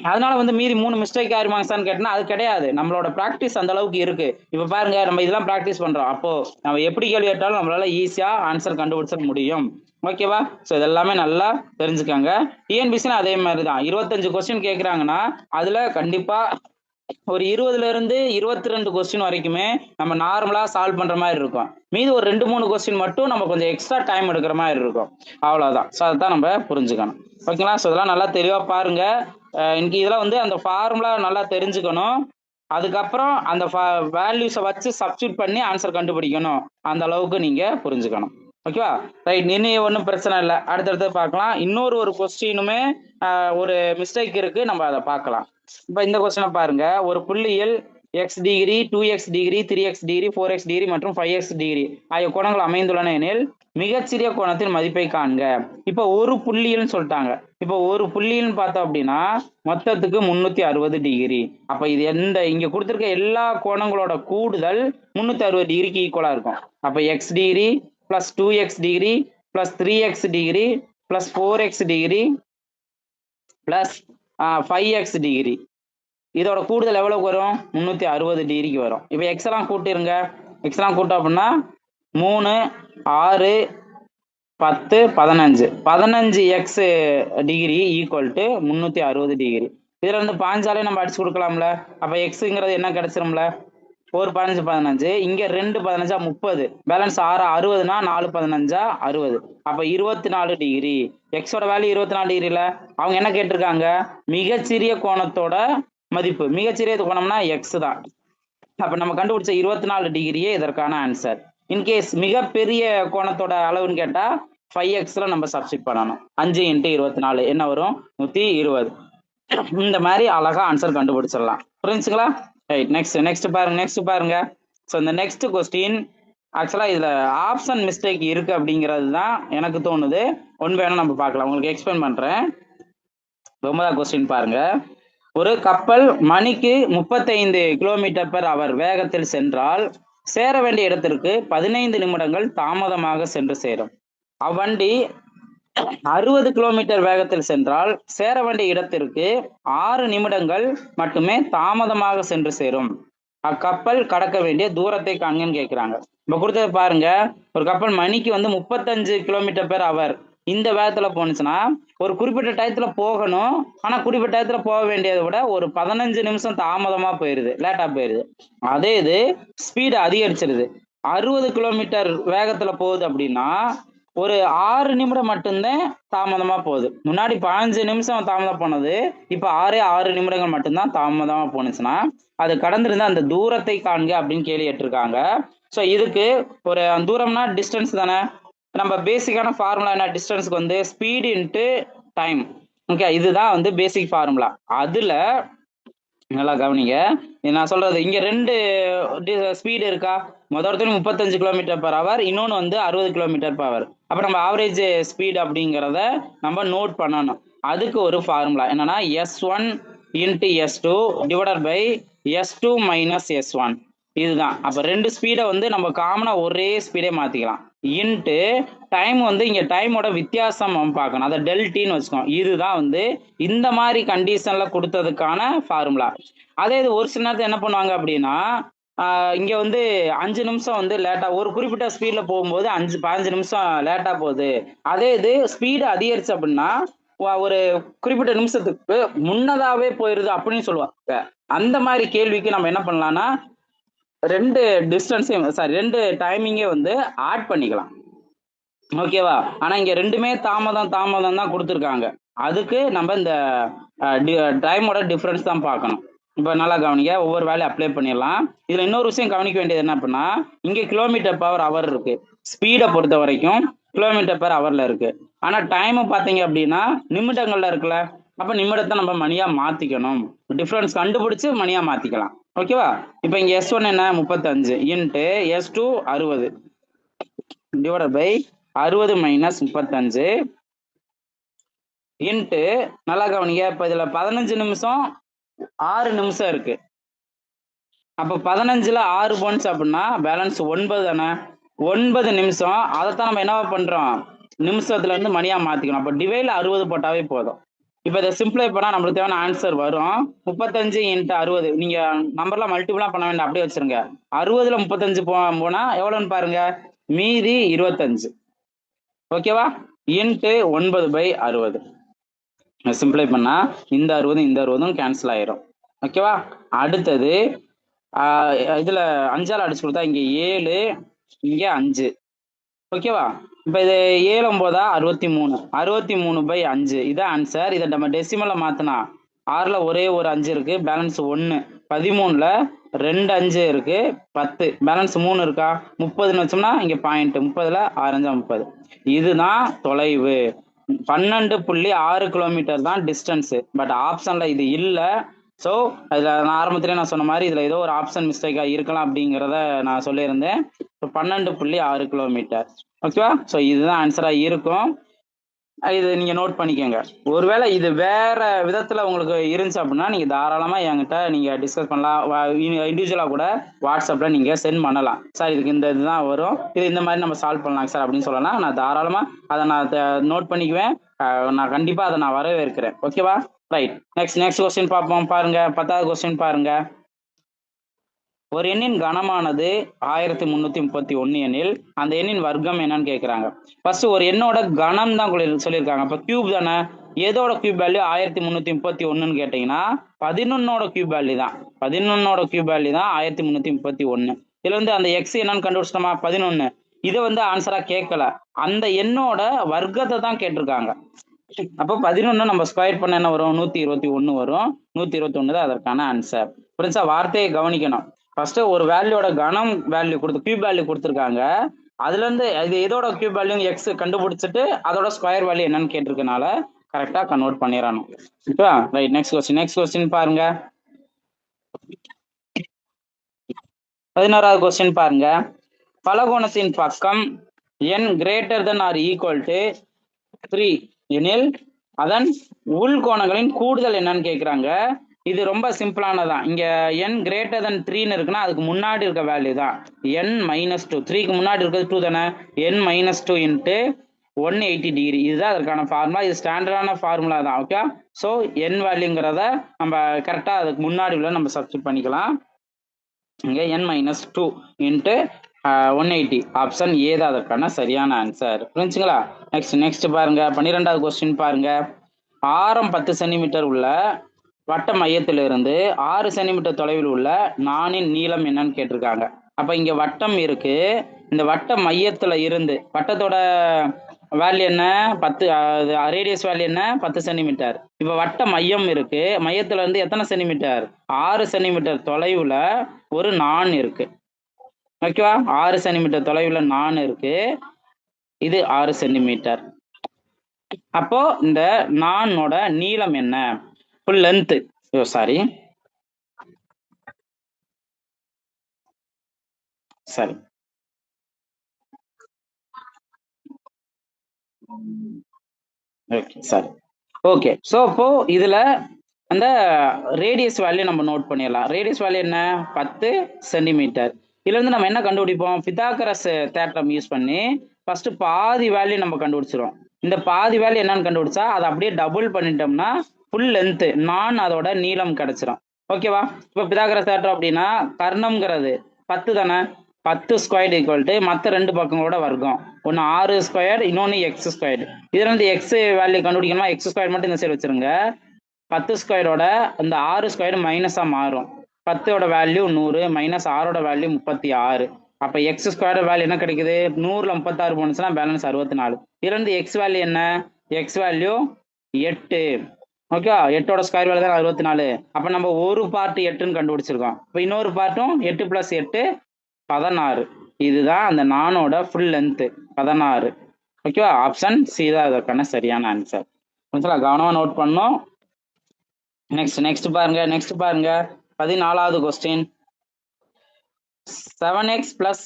அதனால வந்து மீதி 3 மிஸ்டேக் ஆயிருமாங்க சார்னு கேட்டா அது கிடையாது. நம்மளோட ப்ராக்டிஸ் அந்த அளவுக்கு இருக்கு. இப்போ பாருங்க நம்ம இதெல்லாம் ப்ராக்டிஸ் பண்றோம். அப்போ நம்ம எப்படி கேள்வி கேட்டாலும் நம்மளால ஈஸியா ஆன்சர் கண்டுபிடிச்ச முடியும். ஓகேவா? ஸோ இதெல்லாமே நல்லா தெரிஞ்சுக்காங்க. டிஎன்பிசினா அதே மாதிரி தான், 25 கொஸ்டின் கேட்குறாங்கன்னா அதுல கண்டிப்பா ஒரு 20ல இருந்து 22 கொஸ்டின் வரைக்குமே நம்ம நார்மலா சால்வ் பண்ற மாதிரி இருக்கும். மீது ஒரு 2-3 கொஸ்டின் மட்டும் நம்ம கொஞ்சம் எக்ஸ்ட்ரா டைம் எடுக்கிற மாதிரி இருக்கும். அவ்வளவுதான். ஸோ அதான் நம்ம புரிஞ்சுக்கணும். ஓகேங்களா? ஸோ இதெல்லாம் நல்லா தெளிவா பாருங்க. இன்னைக்கு இதெல்லாம் வந்து அந்த ஃபார்முலா நல்லா தெரிஞ்சுக்கணும். அதுக்கப்புறம் அந்த வேல்யூஸை வச்சு சப்ஸ்டியூட் பண்ணி ஆன்சர் கண்டுபிடிக்கணும். அந்த அளவுக்கு நீங்க புரிஞ்சுக்கணும். ஓகேவா? ரைட், இன்னும் ஒன்றும் பிரச்சனை இல்லை, அடுத்தடுத்து பார்க்கலாம். இன்னொரு கொஸ்டினுமே ஒரு மிஸ்டேக் இருக்கு, நம்ம அதை பார்க்கலாம். இப்போ இந்த கொஸ்டினை பாருங்க, ஒரு புள்ளியில் x degree, 2x degree, 3x degree, 4x degree மற்றும் 5x டிகிரி ஆகிய கோணங்கள் அமைந்துள்ளன எனில் மிகச்சிறிய கோணத்தின் மதிப்பை காண்க. இப்போ ஒரு புள்ளின்னு சொல்லிட்டாங்க. இப்போ ஒரு புள்ளின்னு பார்த்தோம் அப்படின்னா மொத்தத்துக்கு 360 டிகிரி. அப்ப இது இங்க கொடுத்துருக்க எல்லா கோணங்களோட கூடுதல் 360 டிகிரிக்கு ஈக்குவலா இருக்கும். அப்ப x degree plus 2x degree plus 3x degree plus 4x degree plus 5x degree, இதோட கூடுதல் எவ்வளவுக்கு வரும், 360 டிகிரிக்கு வரும். இப்போ எக்ஸ் எல்லாம் கூட்டிருங்க, எக்ஸ் எல்லாம் கூட்டம் அப்படின்னா 3, 6, 10, 15, 15x degree equal to 360 degree. இதுல இருந்து 5 நம்ம அடிச்சு கொடுக்கலாம்ல. அப்ப எக்ஸுங்கிறது என்ன கிடைச்சிரும்ல, 4, 15, 15, இங்க 2, 15, 30, பேலன்ஸ் 6, 60னா 4, 15, 60. அப்ப 24 டிகிரி. எக்ஸோட வேல்யூ 24 டிகிரில அவங்க என்ன கேட்டிருக்காங்க, மிகச்சிறிய கோணத்தோட மதிப்பு. மிகச்சிறிய கோணம்னா எக்ஸ் தான். அப்ப நம்ம கண்டுபிடிச்ச 24 டிகிரியே இதற்கான ஆன்சர். இன்கேஸ் மிகப்பெரிய கோணத்தோட அளவுன்னு கேட்டா 5xல நம்ம சப்ஸ்டிட் பண்ணணும். 5 × 24 என்ன வரும், 120. இந்த மாதிரி அழகா ஆன்சர் கண்டுபிடிச்சிடலாம். புரிஞ்சுங்களா? ரைட், நெக்ஸ்ட் பாருங்க. ஸோ இந்த நெக்ஸ்ட் கொஸ்டின் ஆக்சுவலா இதுல ஆப்ஷன் மிஸ்டேக் இருக்கு அப்படிங்கிறது தான் எனக்கு தோணுது. ஒன் வேணும் நம்ம பார்க்கலாம், உங்களுக்கு எக்ஸ்பிளைன் பண்றேன். 9வது கொஸ்டின் பாருங்க, ஒரு கப்பல் மணிக்கு 35 km/h வேகத்தில் சென்றால் சேர வேண்டிய இடத்திற்கு 15 நிமிடங்கள் தாமதமாக சென்று சேரும். அவ்வண்டி 60 km வேகத்தில் சென்றால் சேர வேண்டிய இடத்திற்கு 6 நிமிடங்கள் மட்டுமே தாமதமாக சென்று சேரும். அக்கப்பல் கடக்க வேண்டிய தூரத்தை காண்கன்னு கேட்கிறாங்க. இப்ப கொடுத்தது பாருங்க, ஒரு கப்பல் மணிக்கு வந்து 35 km/h இந்த வேகத்துல போனுச்சுன்னா ஒரு குறிப்பிட்ட டயத்துல போகணும். ஆனா குறிப்பிட்ட டயத்துல போக வேண்டியதை விட ஒரு 15 நிமிஷம் தாமதமா போயிருது, லேட்டா போயிருது. அதே இது ஸ்பீடு அதிகரிச்சிருது, 60 km வேகத்துல போகுது அப்படின்னா ஒரு 6 நிமிடம் மட்டும்தான் தாமதமா போகுது. முன்னாடி 15 நிமிஷம் தாமதம் போனது இப்ப 6 நிமிடங்கள் மட்டும்தான் தாமதமா போனுச்சுன்னா அது கடந்திருந்த அந்த தூரத்தை காண்க அப்படின்னு கேள்வி கேட்டிருக்காங்க. ஸோ இதுக்கு ஒரு தூரம்னா டிஸ்டன்ஸ் தானே. நம்ம பேசிக்கான ஃபார்முலா என்ன, டிஸ்டன்ஸ்க்கு வந்து ஸ்பீடு இன்ட்டு டைம். ஓகே, இதுதான் வந்து பேசிக் ஃபார்முலா. அதுல நல்லா கவனிங்க, நான் சொல்றது இங்க ரெண்டு ஸ்பீடு இருக்கா. முதல் 35 km/h, இன்னொன்று வந்து 60 km/h. அப்ப நம்ம ஆவரேஜ் ஸ்பீடு அப்படிங்கிறத நம்ம நோட் பண்ணணும். அதுக்கு ஒரு ஃபார்முலா என்னன்னா S1 × S2 divided by S2 - S1. இதுதான். அப்ப ரெண்டு ஸ்பீடை வந்து நம்ம காமனா ஒரே ஸ்பீடே மாத்திக்கலாம். இன்ட்டு டைம் வந்து இங்க டைமோட வித்தியாசம் நம்ம பார்க்கணும், அதை டெல்டின்னு வச்சுக்கோம். இதுதான் வந்து இந்த மாதிரி கண்டிஷன்ல கொடுத்ததுக்கான ஃபார்முலா. அதே இது ஒரு சில நேரத்தில் என்ன பண்ணுவாங்க அப்படின்னா, இங்க வந்து 5 நிமிஷம் வந்து லேட்டா, ஒரு குறிப்பிட்ட ஸ்பீட்ல போகும்போது 15 நிமிஷம் லேட்டா போகுது. அதே இது ஸ்பீடு அதிகரிச்சு அப்படின்னா ஒரு குறிப்பிட்ட நிமிஷத்துக்கு முன்னதாவே போயிருது அப்படின்னு சொல்லுவாங்க. அந்த மாதிரி கேள்விக்கு நம்ம என்ன பண்ணலாம்னா, ரெண்டு டிஸ்டன்ஸையும் ரெண்டு டைமிங்கே வந்து ஆட் பண்ணிக்கலாம். ஓகேவா. ஆனா இங்க ரெண்டுமே தாமதம் தான் கொடுத்துருக்காங்க. அதுக்கு நம்ம இந்த டைமோட டிஃபரன்ஸ் தான் பார்க்கணும். இப்போ நல்லா கவனிங்க, ஒவ்வொரு வேலையும் அப்ளை பண்ணிடலாம். இதுல இன்னொரு விஷயம் கவனிக்க வேண்டியது என்ன அப்படின்னா, இங்க km/h இருக்கு, ஸ்பீடை பொறுத்த வரைக்கும் km/h இருக்கு. ஆனா டைம் பாத்தீங்க அப்படின்னா நிமிடங்கள்ல இருக்குல்ல. அப்ப நிமிடத்தை நம்ம மணியா மாத்திக்கணும், டிஃபரன்ஸ் கண்டுபிடிச்சு மணியா மாத்திக்கலாம். ஓகேவா. இப்போ இங்க S1 என்ன 35 into S2 60 divided by 60 - 35 into நல்லா கவனிங்க. இப்ப இதுல 15 நிமிஷம் 6 நிமிஷம் இருக்கு. அப்ப 15ல 6 போன்ஸ் அப்படின்னா பேலன்ஸ் 9 தானே. 9 நிமிஷம். அதைத்தான் நம்ம என்னவா பண்றோம், நிமிஷத்துல இருந்து மணியா மாத்திக்கணும். அப்ப டிவைட்ல 60 போட்டாவே போதும். இப்ப இதை சிம்பிளை பண்ணா நம்மளுக்கு தேவையான ஆன்சர் வரும். 35 × 60. நீங்க நம்பர்லாம் மல்டிபிளா பண்ண வேண்டாம், அப்படியே வச்சிருங்க. 60ல 35 போனா எவ்வளவுன்னு பாருங்க, மீதி 25. ஓகேவா. இன்ட்டு 9/60. சிம்பிளை பண்ணா இந்த 60 கேன்சல் ஆயிரும். ஓகேவா. அடுத்தது இதுல 5ஆல் அடிச்சு கொடுத்தா இங்க 7, இங்க 5. ஓகேவா. இப்ப இது 7 9 63. 63/5 இதான் ஆன்சர். இதை நம்ம டெசிமல்ல மாத்தினா 6ல ஒரே ஒரு 5 இருக்கு, பேலன்ஸ் 1. 13ல 2 5 இருக்கு, 10, பேலன்ஸ் 3 இருக்கா. 30ன்னு வச்சோம்னா இங்க பாயிண்ட், 30ல 6 5 30. இதுதான் தொலைவு. 12.6 கிலோமீட்டர் தான் டிஸ்டன்ஸ். பட் ஆப்ஷன்ல இது இல்லை. ஸோ அதில் நான் ஆரம்பத்திலே நான் சொன்ன மாதிரி இதில் ஏதோ ஒரு ஆப்ஷன் மிஸ்டேக்காக இருக்கலாம் அப்படிங்கிறத நான் சொல்லியிருந்தேன். So 12.6 kilometre. ஓகேவா. ஸோ இதுதான் ஆன்சராக இருக்கும். இது நீங்கள் நோட் பண்ணிக்கோங்க. ஒருவேளை இது வேற விதத்தில் உங்களுக்கு இருந்துச்சு அப்படின்னா நீங்கள் தாராளமாக என்கிட்ட நீங்கள் டிஸ்கஸ் பண்ணலாம். இண்டிவிஜுவலாக கூட வாட்ஸ்அப்பில் நீங்கள் சென்ட் பண்ணலாம். சார் இதுக்கு இந்த இதுதான் வரும், இது இந்த மாதிரி நம்ம சால்வ் பண்ணலாம் சார் அப்படின்னு சொல்லலாம். நான் தாராளமாக அதை நான் நோட் பண்ணிக்குவேன். நான் கண்டிப்பாக அதை நான் வரவேற்கிறேன். ஓகேவா. ரைட். நெக்ஸ்ட் கொஸ்டின் பார்ப்போம். பாருங்க, 10வது கொஸ்டின் பாருங்க. ஒரு எண்ணின் கனமானது 1331 எனில் அந்த எண்ணின் வர்க்கம் என்னன்னு கேட்குறாங்க. ஃபர்ஸ்ட் ஒரு எண்ணோட கனம் தான் சொல்லியிருக்காங்க. அப்போ கியூப் தானே. எதோட கியூப் வேல்யூ 1331ன்னு கேட்டீங்கன்னா 11ஓட கியூப் வேல்யூ தான். 11ஓட கியூப் வேல்யூ தான் 1331. இதுல வந்து அந்த எக்ஸ் என்னன்னு கண்டுபிடிச்சிட்டோமா, 11. இதை வந்து ஆன்சரா கேட்கல, அந்த எண்ணோட வர்க்கத்தை தான் கேட்டிருக்காங்க. அப்போ 11 நம்ம ஸ்கொயர் பண்ண என்ன வரும், 121 வரும். 121 தான் அதற்கான ஆன்சர். புரிஞ்சா. வார்த்தையை கவனிக்கணும். ஃபர்ஸ்ட் ஒரு வேல்யூட கனம் வேல்யூ கொடுத்து கியூப் வேல்யூ கொடுத்துருக்காங்க. அதுல இருந்து இது எதோட கியூப் வேல்யூ எக்ஸ் கண்டுபிடிச்சிட்டு அதோட ஸ்கொயர் வேல்யூ என்னன்னு கேட்டிருக்கனால கரெக்டா கன்வெர்ட் பண்ணிடணும். இப்போ ரைட். நெக்ஸ்ட் கொஸ்டின் பாருங்க. 11வது கொஸ்டின் பாருங்க. பலகோணத்தின் பக்கம் n ≥ 3 எனில் அதன் உள்கோணங்களின் கூடுதல் என்னன்னு கேட்குறாங்க. இது ரொம்ப சிம்பிளானதான். இங்க n > 3ன்னு இருக்குன்னா அதுக்கு முன்னாடி இருக்க வேல்யூ தான் n - 2. 3க்கு முன்னாடி இருக்கிறது 2 தானே. n - 2 × 180 degree. இதுதான் அதற்கான ஃபார்முலா. இது ஸ்டாண்டர்டான ஃபார்முலா தான். ஓகே. ஸோ n வேல்யூங்கிறத நம்ம கரெக்டாக அதுக்கு முன்னாடி உள்ள நம்ம சப்ஸ்டிட் பண்ணிக்கலாம். இங்கே n - 2 × 180. ஆப்ஷன் ஏ தான் அதற்கான சரியான ஆன்சர். புரிஞ்சுங்களா. நெக்ஸ்ட் பாருங்க. 12வது கொஸ்டின் பாருங்க. ஆரம் 10 சென்டிமீட்டர் உள்ள வட்ட மையத்திலிருந்து 6 சென்டிமீட்டர் தொலைவில் உள்ள நாணின் நீளம் என்னன்னு கேட்டிருக்காங்க. அப்ப இங்க வட்டம் இருக்கு. இந்த வட்ட மையத்துல இருந்து வட்டத்தோட வேல்யூ என்ன, 10. ரேடியஸ் வேல்யூ என்ன, 10 சென்டிமீட்டர். இப்ப வட்ட மையம் இருக்கு. மையத்துல இருந்து எத்தனை சென்டிமீட்டர், 6 சென்டிமீட்டர் தொலைவுல ஒரு நான் இருக்கு. ஓகேவா? 6 சென்டிமீட்டர் தொலைவில் நான் இருக்கு, இது 6 சென்டிமீட்டர். அப்போ இந்த நானோட நீளம் என்ன? ஃபுல் லென்த், சாரி சரி ஓகே சரி ஓகே. ஸோ அப்போ இதுல அந்த ரேடியஸ் வேல்யூ நம்ம நோட் பண்ணிடலாம். ரேடியஸ் வேல்யூ என்ன? 10 சென்டிமீட்டர். இதுல இருந்து நம்ம என்ன கண்டுபிடிப்போம்? பித்தாகரஸ் தேற்றம் யூஸ் பண்ணி ஃபர்ஸ்ட் பாதி வேல்யூ நம்ம கண்டுபிடிச்சிரும். இந்த பாதி வேல்யூ என்னன்னு கண்டுபிடிச்சா அதை அப்படியே டபுள் பண்ணிட்டோம்னா ஃபுல் லென்த் நான் அதோட நீளம் கிடைச்சிரும். ஓகேவா? இப்போ பித்தாகரஸ் தேற்றம் அப்படின்னா கர்ணம்ங்கிறது 10 தானே, 10 ஸ்கொயர்டு ஈக்குவல் டு மற்ற ரெண்டு பக்கங்களோட வர்க்கம். ஒன்று 6 ஸ்கொயர்டு, இன்னொன்று எக்ஸ் ஸ்கொயர்டு. இதுல இருந்து எக்ஸ் வேல்யூ கண்டுபிடிக்கணுமா எக்ஸ் ஸ்கொயர் மட்டும் இந்த சைடு வச்சிருங்க. 10 ஸ்கொயரோட இந்த 6 ஸ்கொயர் மைனஸா மாறும். 10ஓட வேல்யூ 100 மைனஸ் 6ஓட வேல்யூ 36. அப்ப எக்ஸ் ஸ்கொயர் வேல்யூ என்ன கிடைக்குது? 100ல 36 போனுச்சுன்னா பேலன்ஸ் 64. இதுல இருந்து எக்ஸ் வேல்யூ என்ன? X value 8. ஓகே, 8ஓட ஸ்கொயர் வேல்யூ தான் 64. அப்ப நம்ம ஒரு பார்ட் 8ன்னு கண்டுபிடிச்சிருக்கோம். இப்போ இன்னொரு பார்ட்டும் 8 + 8 16. இதுதான் அந்த நானோட ஃபுல் லென்த் 16. ஓகேவா? ஆப்ஷன் சி தான் அதற்கான சரியான ஆன்சர். கொஞ்சம் கவனமா நோட் பண்ணோம். நெக்ஸ்ட் பாருங்க 14வது question. 7x +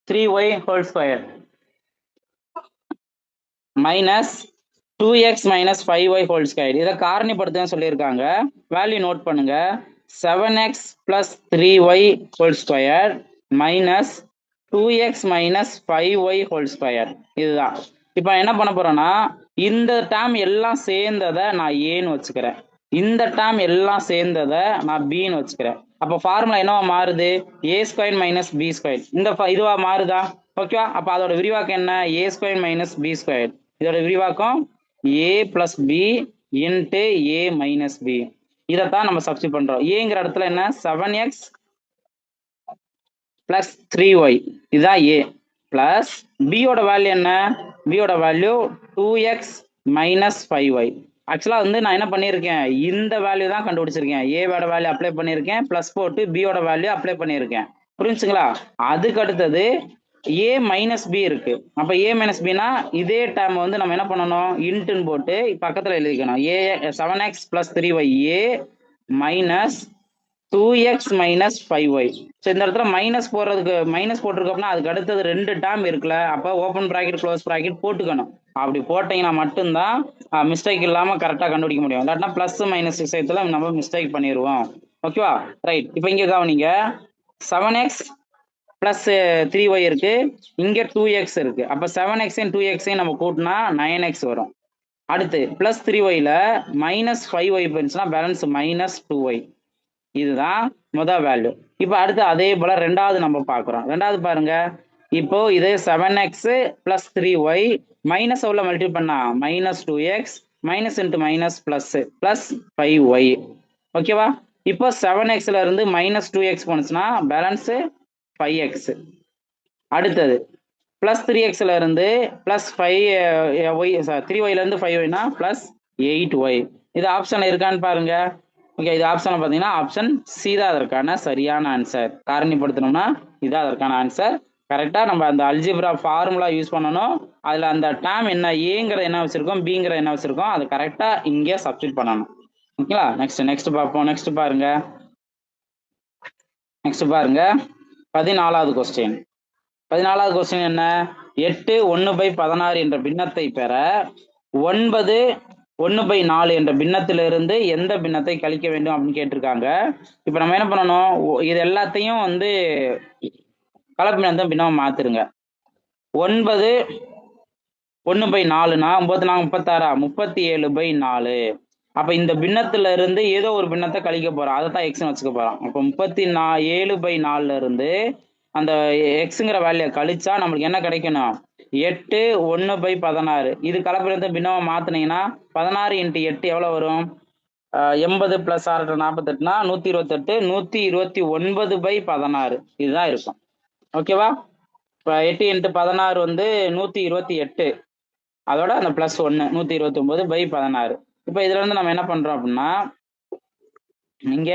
3y whole square minus 2x - 5y whole square. இதை காரணிப்படுத்துன்னு சொல்லியிருக்காங்க. வேல்யூ நோட் பண்ணுங்க. 7x + 3y whole square minus 2x - 5y whole square. இதுதான். இப்போ என்ன பண்ண போறோம்னா இந்த டேர்ம் எல்லாம் சேர்ந்ததை நான் ஏன்னு வச்சுக்கிறேன், இந்த டேர்ம் எல்லாம் சேர்ந்ததை நான் பின்னு வச்சுக்கிறேன். அப்போ ஃபார்முலா என்னவா மாறுது? a² - b². இந்த இதுவா மாறுதா? ஓகேவா? அப்போ அதோட விரிவாக்கம் என்ன? a² - b². இதோட விரிவாக்கம் a + b × a - b. இதைத்தான் நம்ம சப்ஸ்டிட் பண்றோம். ஏங்கிற இடத்துல என்ன? 7x + 3y, இதுதான் a. பிளஸ் பியோட வேல்யூ என்ன? பியோட வேல்யூ 2x - 5y. ஆக்சுவலாக வந்து நான் என்ன பண்ணியிருக்கேன்? இந்த வேல்யூ தான் கண்டுபிடிச்சிருக்கேன். ஏவோட வேல்யூ அப்ளை பண்ணியிருக்கேன், ப்ளஸ் போட்டு பியோட வேல்யூ அப்ளை பண்ணியிருக்கேன். புரிஞ்சுங்களா? அதுக்கு அடுத்தது a - b இருக்கு. அப்போ a - bனா இதே டேர்ம் வந்து நம்ம என்ன பண்ணணும்? இன்ட்டுன்னு போட்டு பக்கத்தில் எழுதிக்கணும். 7x + 3y a minus 2x - 5y. So இந்த இடத்துல மைனஸ் போடுறதுக்கு மைனஸ் போட்டிருக்கோம்னா அதுக்கு அடுத்தது ரெண்டு டேர்ம் இருக்குல்ல, அப்போ ஓப்பன் ப்ராக்கெட் க்ளோஸ் ப்ராக்கெட் போட்டுக்கணும். அப்படி போட்டீங்கன்னா மட்டும்தான் மிஸ்டேக் இல்லாமல் கரெக்டாக கண்டுபிடிக்க முடியும். இல்லாட்டினா ப்ளஸ் மைனஸ் விஷயத்துல நம்ம மிஸ்டேக் பண்ணிடுவோம். ஓகேவா? ரைட். இப்போ இங்கே கவனிங்க. 7x + 3y இருக்கு, இங்கே 2x இருக்கு. அப்போ 7x - 2x நம்ம கூட்டினா 9x வரும். அடுத்து ப்ளஸ் 3yல -5y போயிருச்சுன்னா பேலன்ஸ் -2y. இதுதான் முதல் வேல்யூ. இப்போ அடுத்து அதே போல ரெண்டாவது நம்ம பார்க்குறோம். ரெண்டாவது பாருங்க. இப்போ இது 7x + 3y மைனஸ் உள்ள மல்டிபிள் பண்ணா -2x minus into minus plus 5y. ஓகேவா? இப்போ 7xல இருந்து -2x போனுச்சுன்னா பேலன்ஸ் 5x. அடுத்தது ப்ளஸ் 3xல இருந்து ப்ளஸ் 5y 3yல இருந்து 5yனா ப்ளஸ் 8y. இது ஆப்ஷன் இருக்கான்னு பாருங்க. ஓகே, இது ஆப்ஷன் பார்த்தீங்கன்னா ஆப்ஷன் சி தான் அதற்கான சரியான ஆன்சர். காரணிப்படுத்தணும்னா இதுதான் அதற்கான ஆன்சர். கரெக்டாக நம்ம அந்த அல்ஜிப்ரா ஃபார்முலா யூஸ் பண்ணணும். அதில் அந்த டேர்ம் என்ன, ஏங்கிறத என்ன வச்சிருக்கோம், பிங்கிறத என்ன வச்சிருக்கோம், அது கரெக்டாக இங்கே சப்ஸ்டிட் பண்ணணும். ஓகேங்களா? நெக்ஸ்ட் பார்ப்போம். நெக்ஸ்ட் பாருங்க 14வது கொஸ்டின். 14வது கொஸ்டின் என்ன? 8 1/16 என்ற பின்னத்தை பெற 9 1/4 என்ற பின்னத்திலிருந்து எந்த பின்னத்தை கழிக்க வேண்டும் அப்படின்னு கேட்டிருக்காங்க. இப்போ நம்ம என்ன பண்ணணும்? இது எல்லாத்தையும் வந்து கலப்பினத்தை பின்னமா மாத்திருங்க. 9 1/4னா 9 36 37/4. அப்ப இந்த பின்னத்துல இருந்து ஏதோ ஒரு பின்னத்தை கழிக்க போறோம், அதை தான் எக்ஸ்ன்னு வச்சுக்க போறோம். அப்போ 37/4ல இருந்து அந்த எக்ஸுங்கிற வேல்யூ கழிச்சா நம்மளுக்கு என்ன கிடைக்கணும்? 8 1/16. இது கலப்பினத்தை பின்னமா மாத்தினீங்கன்னா 16 × 8 எவ்வளவு வரும்? 80 + 6 48னா 128 129/16. இதுதான் இருக்கும். ஓகேவா? இப்போ 8 × 16 வந்து 128. அதோட அந்த +1 129/16. இப்போ இதுல இருந்து நம்ம என்ன பண்றோம் அப்படின்னா இங்க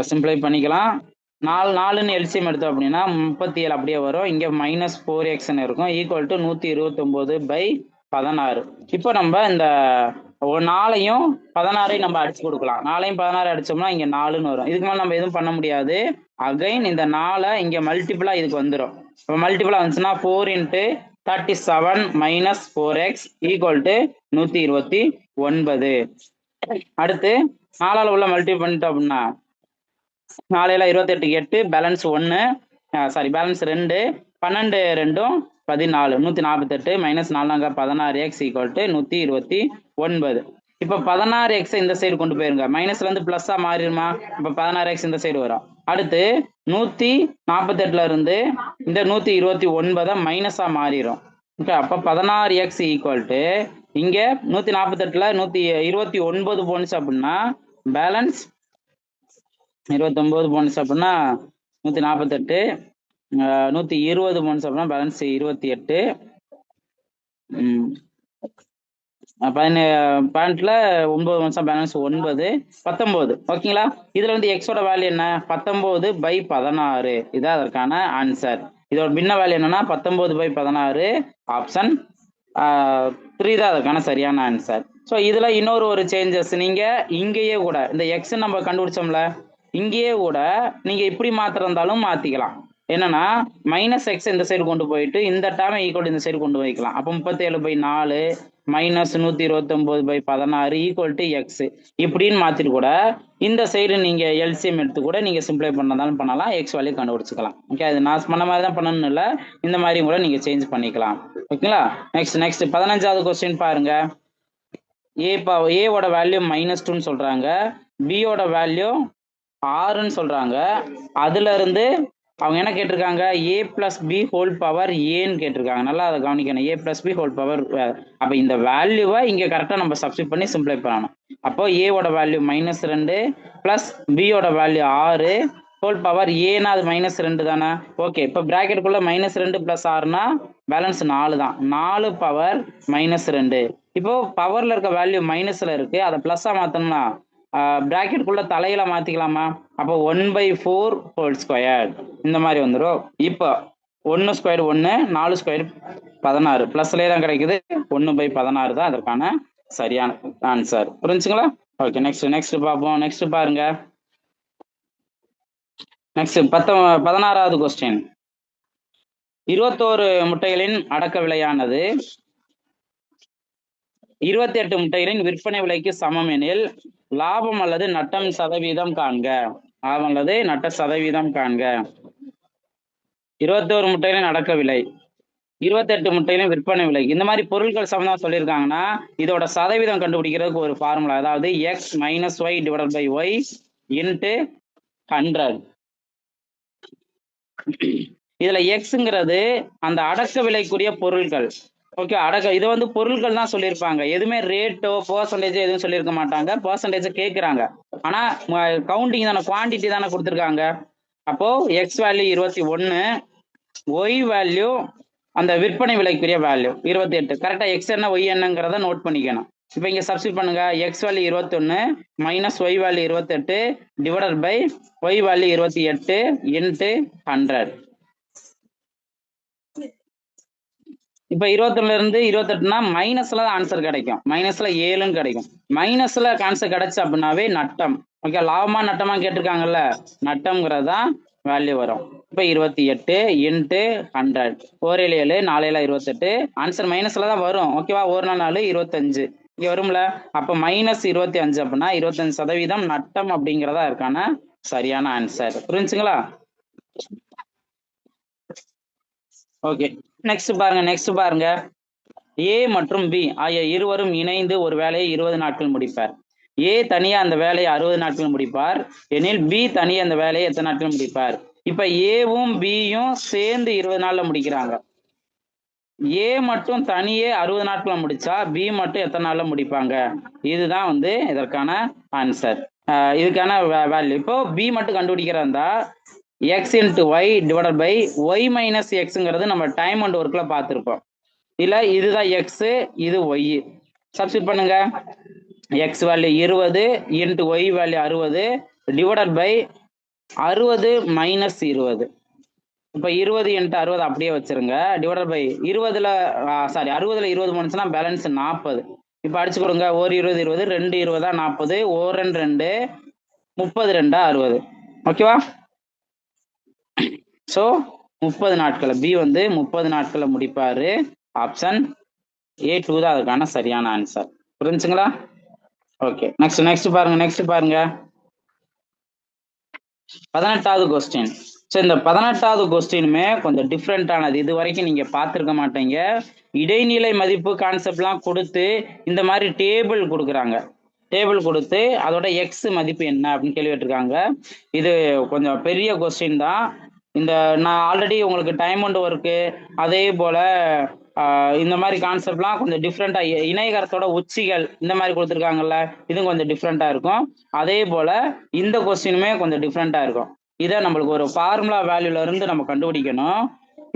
சிம்பிளை பண்ணிக்கலாம். 4ன்னு எல்சிஎம் எடுத்தோம் அப்படின்னா 37 அப்படியே வரும். இங்க -4xன்னு இருக்கும். Equal to 129/16. இப்போ நம்ம இந்த 4ஐயும் 16ஐயும் நம்ம அடிச்சு கொடுக்கலாம். 4ஐயும் 16 அடிச்சோம்னா இங்க 4ன்னு வரும். இதுக்கு மேலே நம்ம எதுவும் பண்ண முடியாது. அகைன் இந்த 4 இங்க மல்டிபிளா இதுக்கு வந்துடும். இப்போ மல்டிபிளா வந்துச்சுன்னா 4 × 37 - 4x ஈக்குவல் டு 129. அடுத்து 4ஆல் உள்ள மல்டிபிள் பண்ணிட்டோம் அப்படின்னா 4 28 8 balance 1 sorry balance 2 12 2 14 148 - 4 16x equal to 129. இப்போ 16x இந்த சைடு கொண்டு போயிருங்க. மைனஸ்ல இருந்து பிளஸ்ஸா மாறிடுமா? இப்போ 16x இந்த சைடு வரும். அடுத்து 148ல இருந்து இந்த 129 மைனஸா மாறிடும். ஓகே, அப்போ 16x ஈக்குவல் டு இங்க 148ல 129 போனுச்சு அப்படின்னா பேலன்ஸ் 29 போனுச்சு அப்படின்னா 148, 120 போனுச்சு அப்படின்னா பேலன்ஸ் 28. பாயிண்ட்ல 9 வருஷம் பேலன்ஸ் 9 19. ஓகேங்களா? இதுல வந்து எக்ஸோட வேல்யூ என்ன? 19/16. இதான் அதற்கான ஆன்சர். இதோட பின்ன வேல்யூ என்னன்னா 19/16. ஆப்ஷன் 3 தான் அதற்கான சரியான ஆன்சர். ஸோ இதுல இன்னொரு சேஞ்சஸ், நீங்க இங்கேயே கூட இந்த எக்ஸ் நம்ம கண்டுபிடிச்சோம்ல, இங்கேயே கூட நீங்க இப்படி மாத்திருந்தாலும் மாத்திக்கலாம். என்னன்னா -x இந்த சைடு கொண்டு போயிட்டு இந்த டேர்ம் ஈக்குவல் இந்த சைடு கொண்டு வைக்கலாம். அப்போ 37/4 -129/16 ஈக்குவல் டு எக்ஸ் இப்படின்னு மாத்திட்டு கூட இந்த சைடு நீங்க எல்சிஎம் எடுத்து கூட நீங்க சிம்பிளை பண்ணாலும் பண்ணலாம், எக்ஸ் வேல்யூ கண்டுபிடிச்சிக்கலாம். ஓகே, அது நான் பண்ண மாதிரி தான் பண்ணணும் இல்லை, இந்த மாதிரி கூட நீங்க சேஞ்ச் பண்ணிக்கலாம். ஓகேங்களா? நெக்ஸ்ட் 15வது கொஸ்டின் பாருங்க. ஏவோட வேல்யூ -2ன்னு சொல்றாங்க, பியோட வேல்யூ 6ன்னு சொல்றாங்க. அதுல இருந்து அவங்க என்ன கேட்டிருக்காங்க? a + b ஹோல் பவர் ஏன்னு கேட்டிருக்காங்க. நல்லா அதை கவனிக்கணும். a + b whole power. அப்ப இந்த வேல்யூவை இங்க கரெக்டா நம்ம சப்ஸ்டிட் பண்ணி சிம்பிளை பண்ணணும். அப்போ ஏவோட வேல்யூ -2 பிளஸ் பியோட வேல்யூ 6 ஹோல் பவர் ஏன்னா அது -2 தானே. ஓகே, இப்போ பிராக்கெட்டுக்குள்ள -2 + 6னா பேலன்ஸ் 4 தான். 4 பவர் -2. இப்போ பவர்ல இருக்க வேல்யூ மைனஸ்ல இருக்கு, அதை பிளஸ்ஸா மாத்தணும்னா பிராக்கெட்டுக்குள்ள தலையில மாத்திக்கலாமா? அப்போ 1/4 ஹோல் ஸ்கொயர் இந்த மாதிரி வந்துடும். இப்போ 1 ஸ்கொயர் 1, 4 ஸ்கொயர் 16, பிளஸ்லேயே தான் கிடைக்குது. 1/16 தான் அதற்கான சரியான ஆன்சர். புரிஞ்சுங்களா? ஓகே, நெக்ஸ்ட் பார்ப்போம். நெக்ஸ்ட் பாருங்க. நெக்ஸ்ட் 16வது கொஸ்டின். 21 முட்டைகளின் அடக்க விலையானது 28 முட்டைகளின் விற்பனை விலைக்கு சமம் எனில் லாபம் அல்லது நட்டம் சதவீதம் காண்க. லாபம் அல்லது நட்ட சதவீதம் காண்க. 21 முட்டைகளின் அடக்க விலை, 28 முட்டைகளின் விற்பனை விலை, இந்த மாதிரி பொருட்கள் சம்பந்தம் சொல்லியிருக்காங்கன்னா இதோட சதவீதம் கண்டுபிடிக்கிறதுக்கு ஒரு ஃபார்முலா, அதாவது x - y / y × 100. இதுல எக்ஸுங்கிறது அந்த அடக்க விலைக்குரிய பொருட்கள். ஓகே, இது வந்து பொருட்கள் தான் சொல்லியிருப்பாங்க. எதுவுமே ரேட்டோ பர்சன்டேஜோ எதுவும் சொல்லியிருக்க மாட்டாங்க. பர்சன்டேஜ் கேட்குறாங்க, ஆனா கவுண்டிங் தானே, குவான்டிட்டி தானே கொடுத்துருக்காங்க. அப்போ எக்ஸ் வேல்யூ 21, ஒய் வேல்யூ அந்த விற்பனை விலைக்குரிய வேல்யூ 28. கரெக்டா எக்ஸ் என்ன ஒய் என்னங்கிறத நோட் பண்ணிக்கணும். இப்போ இங்க சப்ஸ்டிட் பண்ணுங்க. X value 21 - y value 28 divided by y value 28 × 100. இப்ப 21ல இருந்து 28னா மைனஸ்ல தான் ஆன்சர் கிடைக்கும். -7 கிடைக்கும். மைனஸ்ல ஆன்சர் கிடைச்சு அப்படின்னாவே நட்டம். ஓகே, லாபமா நட்டமா கேட்டிருக்காங்கல்ல, நட்டம்ங்கிறதான் வேல்யூ வரும். இப்ப 28 × 100. 4 7 7, 4 7 28. ஆன்சர் மைனஸ்ல தான் வரும். ஓகேவா? 1 4 25 இங்க வரும்ல. அப்ப -25 அப்படின்னா 25% நட்டம் அப்படிங்கிறதா இருக்கான சரியான ஆன்சர். புரிஞ்சுங்களா? ஓகே, நெக்ஸ்ட் பாருங்க. ஏ மற்றும் பி ஆகிய இருவரும் இணைந்து ஒரு வேலையை 20 நாட்கள் முடிப்பார். ஏ தனியா அந்த வேலையை 60 நாட்கள் முடிப்பார் எனில் பி தனியா அந்த வேலையை எத்தனை நாட்கள் முடிப்பார்? இப்ப ஏவும் பியும் சேர்ந்து 20 நாள்ல முடிக்கிறாங்க. ஏ மட்டும் தனியே 60 நாட்களை முடிச்சா பி மட்டும் எத்தனை நாள்ல முடிப்பாங்க? இதுதான் வந்து இதற்கான ஆன்சர். இதுக்கான வேல்யூ. இப்போ பி மட்டும் கண்டுபிடிக்கிறதா x × y divided by y - xங்கிறது நம்ம டைம் அண்ட் ஒர்க்ல பார்த்துருப்போம். இல்ல இதுதான் x, இது y. சப்ஸ்டிட் பண்ணுங்க. x value 20 × y value 60 divided by 60 minus 20. இப்போ 20 × 60 அப்படியே வச்சிருங்க. டிவைடட் பை 20ல சாரி 60ல 20 போனுச்சுன்னா பேலன்ஸ் 40. இப்போ அடிச்சு கொடுங்க. ஒரு 20 20, 2 20 40, ஒரு 2 30, 2 60. ஓகேவா? ஸோ 30 நாட்கள் பி வந்து 30 நாட்களை முடிப்பாரு. ஆப்ஷன் A2 தான் அதுக்கான சரியான ஆன்சர். புரிஞ்சுங்களா? ஓகே, நெக்ஸ்ட் பாருங்க. 18வது கொஸ்டின். ஸோ இந்த 18வது கொஸ்டினுமே கொஞ்சம் டிஃப்ரெண்டானது. இது வரைக்கும் நீங்க பார்த்துருக்க மாட்டீங்க. இடைநிலை மதிப்பு கான்செப்ட்லாம் கொடுத்து இந்த மாதிரி டேபிள் கொடுக்குறாங்க. டேபிள் கொடுத்து அதோட எக்ஸ் மதிப்பு என்ன அப்படின்னு கேள்வி கேட்டிருக்காங்க. இது கொஞ்சம் பெரிய கொஸ்டின் தான். இந்த நான் ஆல்ரெடி உங்களுக்கு டைம் அண்ட் ஒர்க்கு அதே போல இந்த மாதிரி கான்செப்ட்லாம் கொஞ்சம் டிஃப்ரெண்டா, இணையகரத்தோட உச்சிகள் இந்த மாதிரி கொடுத்துருக்காங்கல்ல, இதுவும் கொஞ்சம் டிஃப்ரெண்டா இருக்கும். அதே போல இந்த கொஸ்டினுமே கொஞ்சம் டிஃப்ரெண்டா இருக்கும். இதை நம்மளுக்கு ஒரு ஃபார்முலா வேல்யூல இருந்து நம்ம கண்டுபிடிக்கணும்.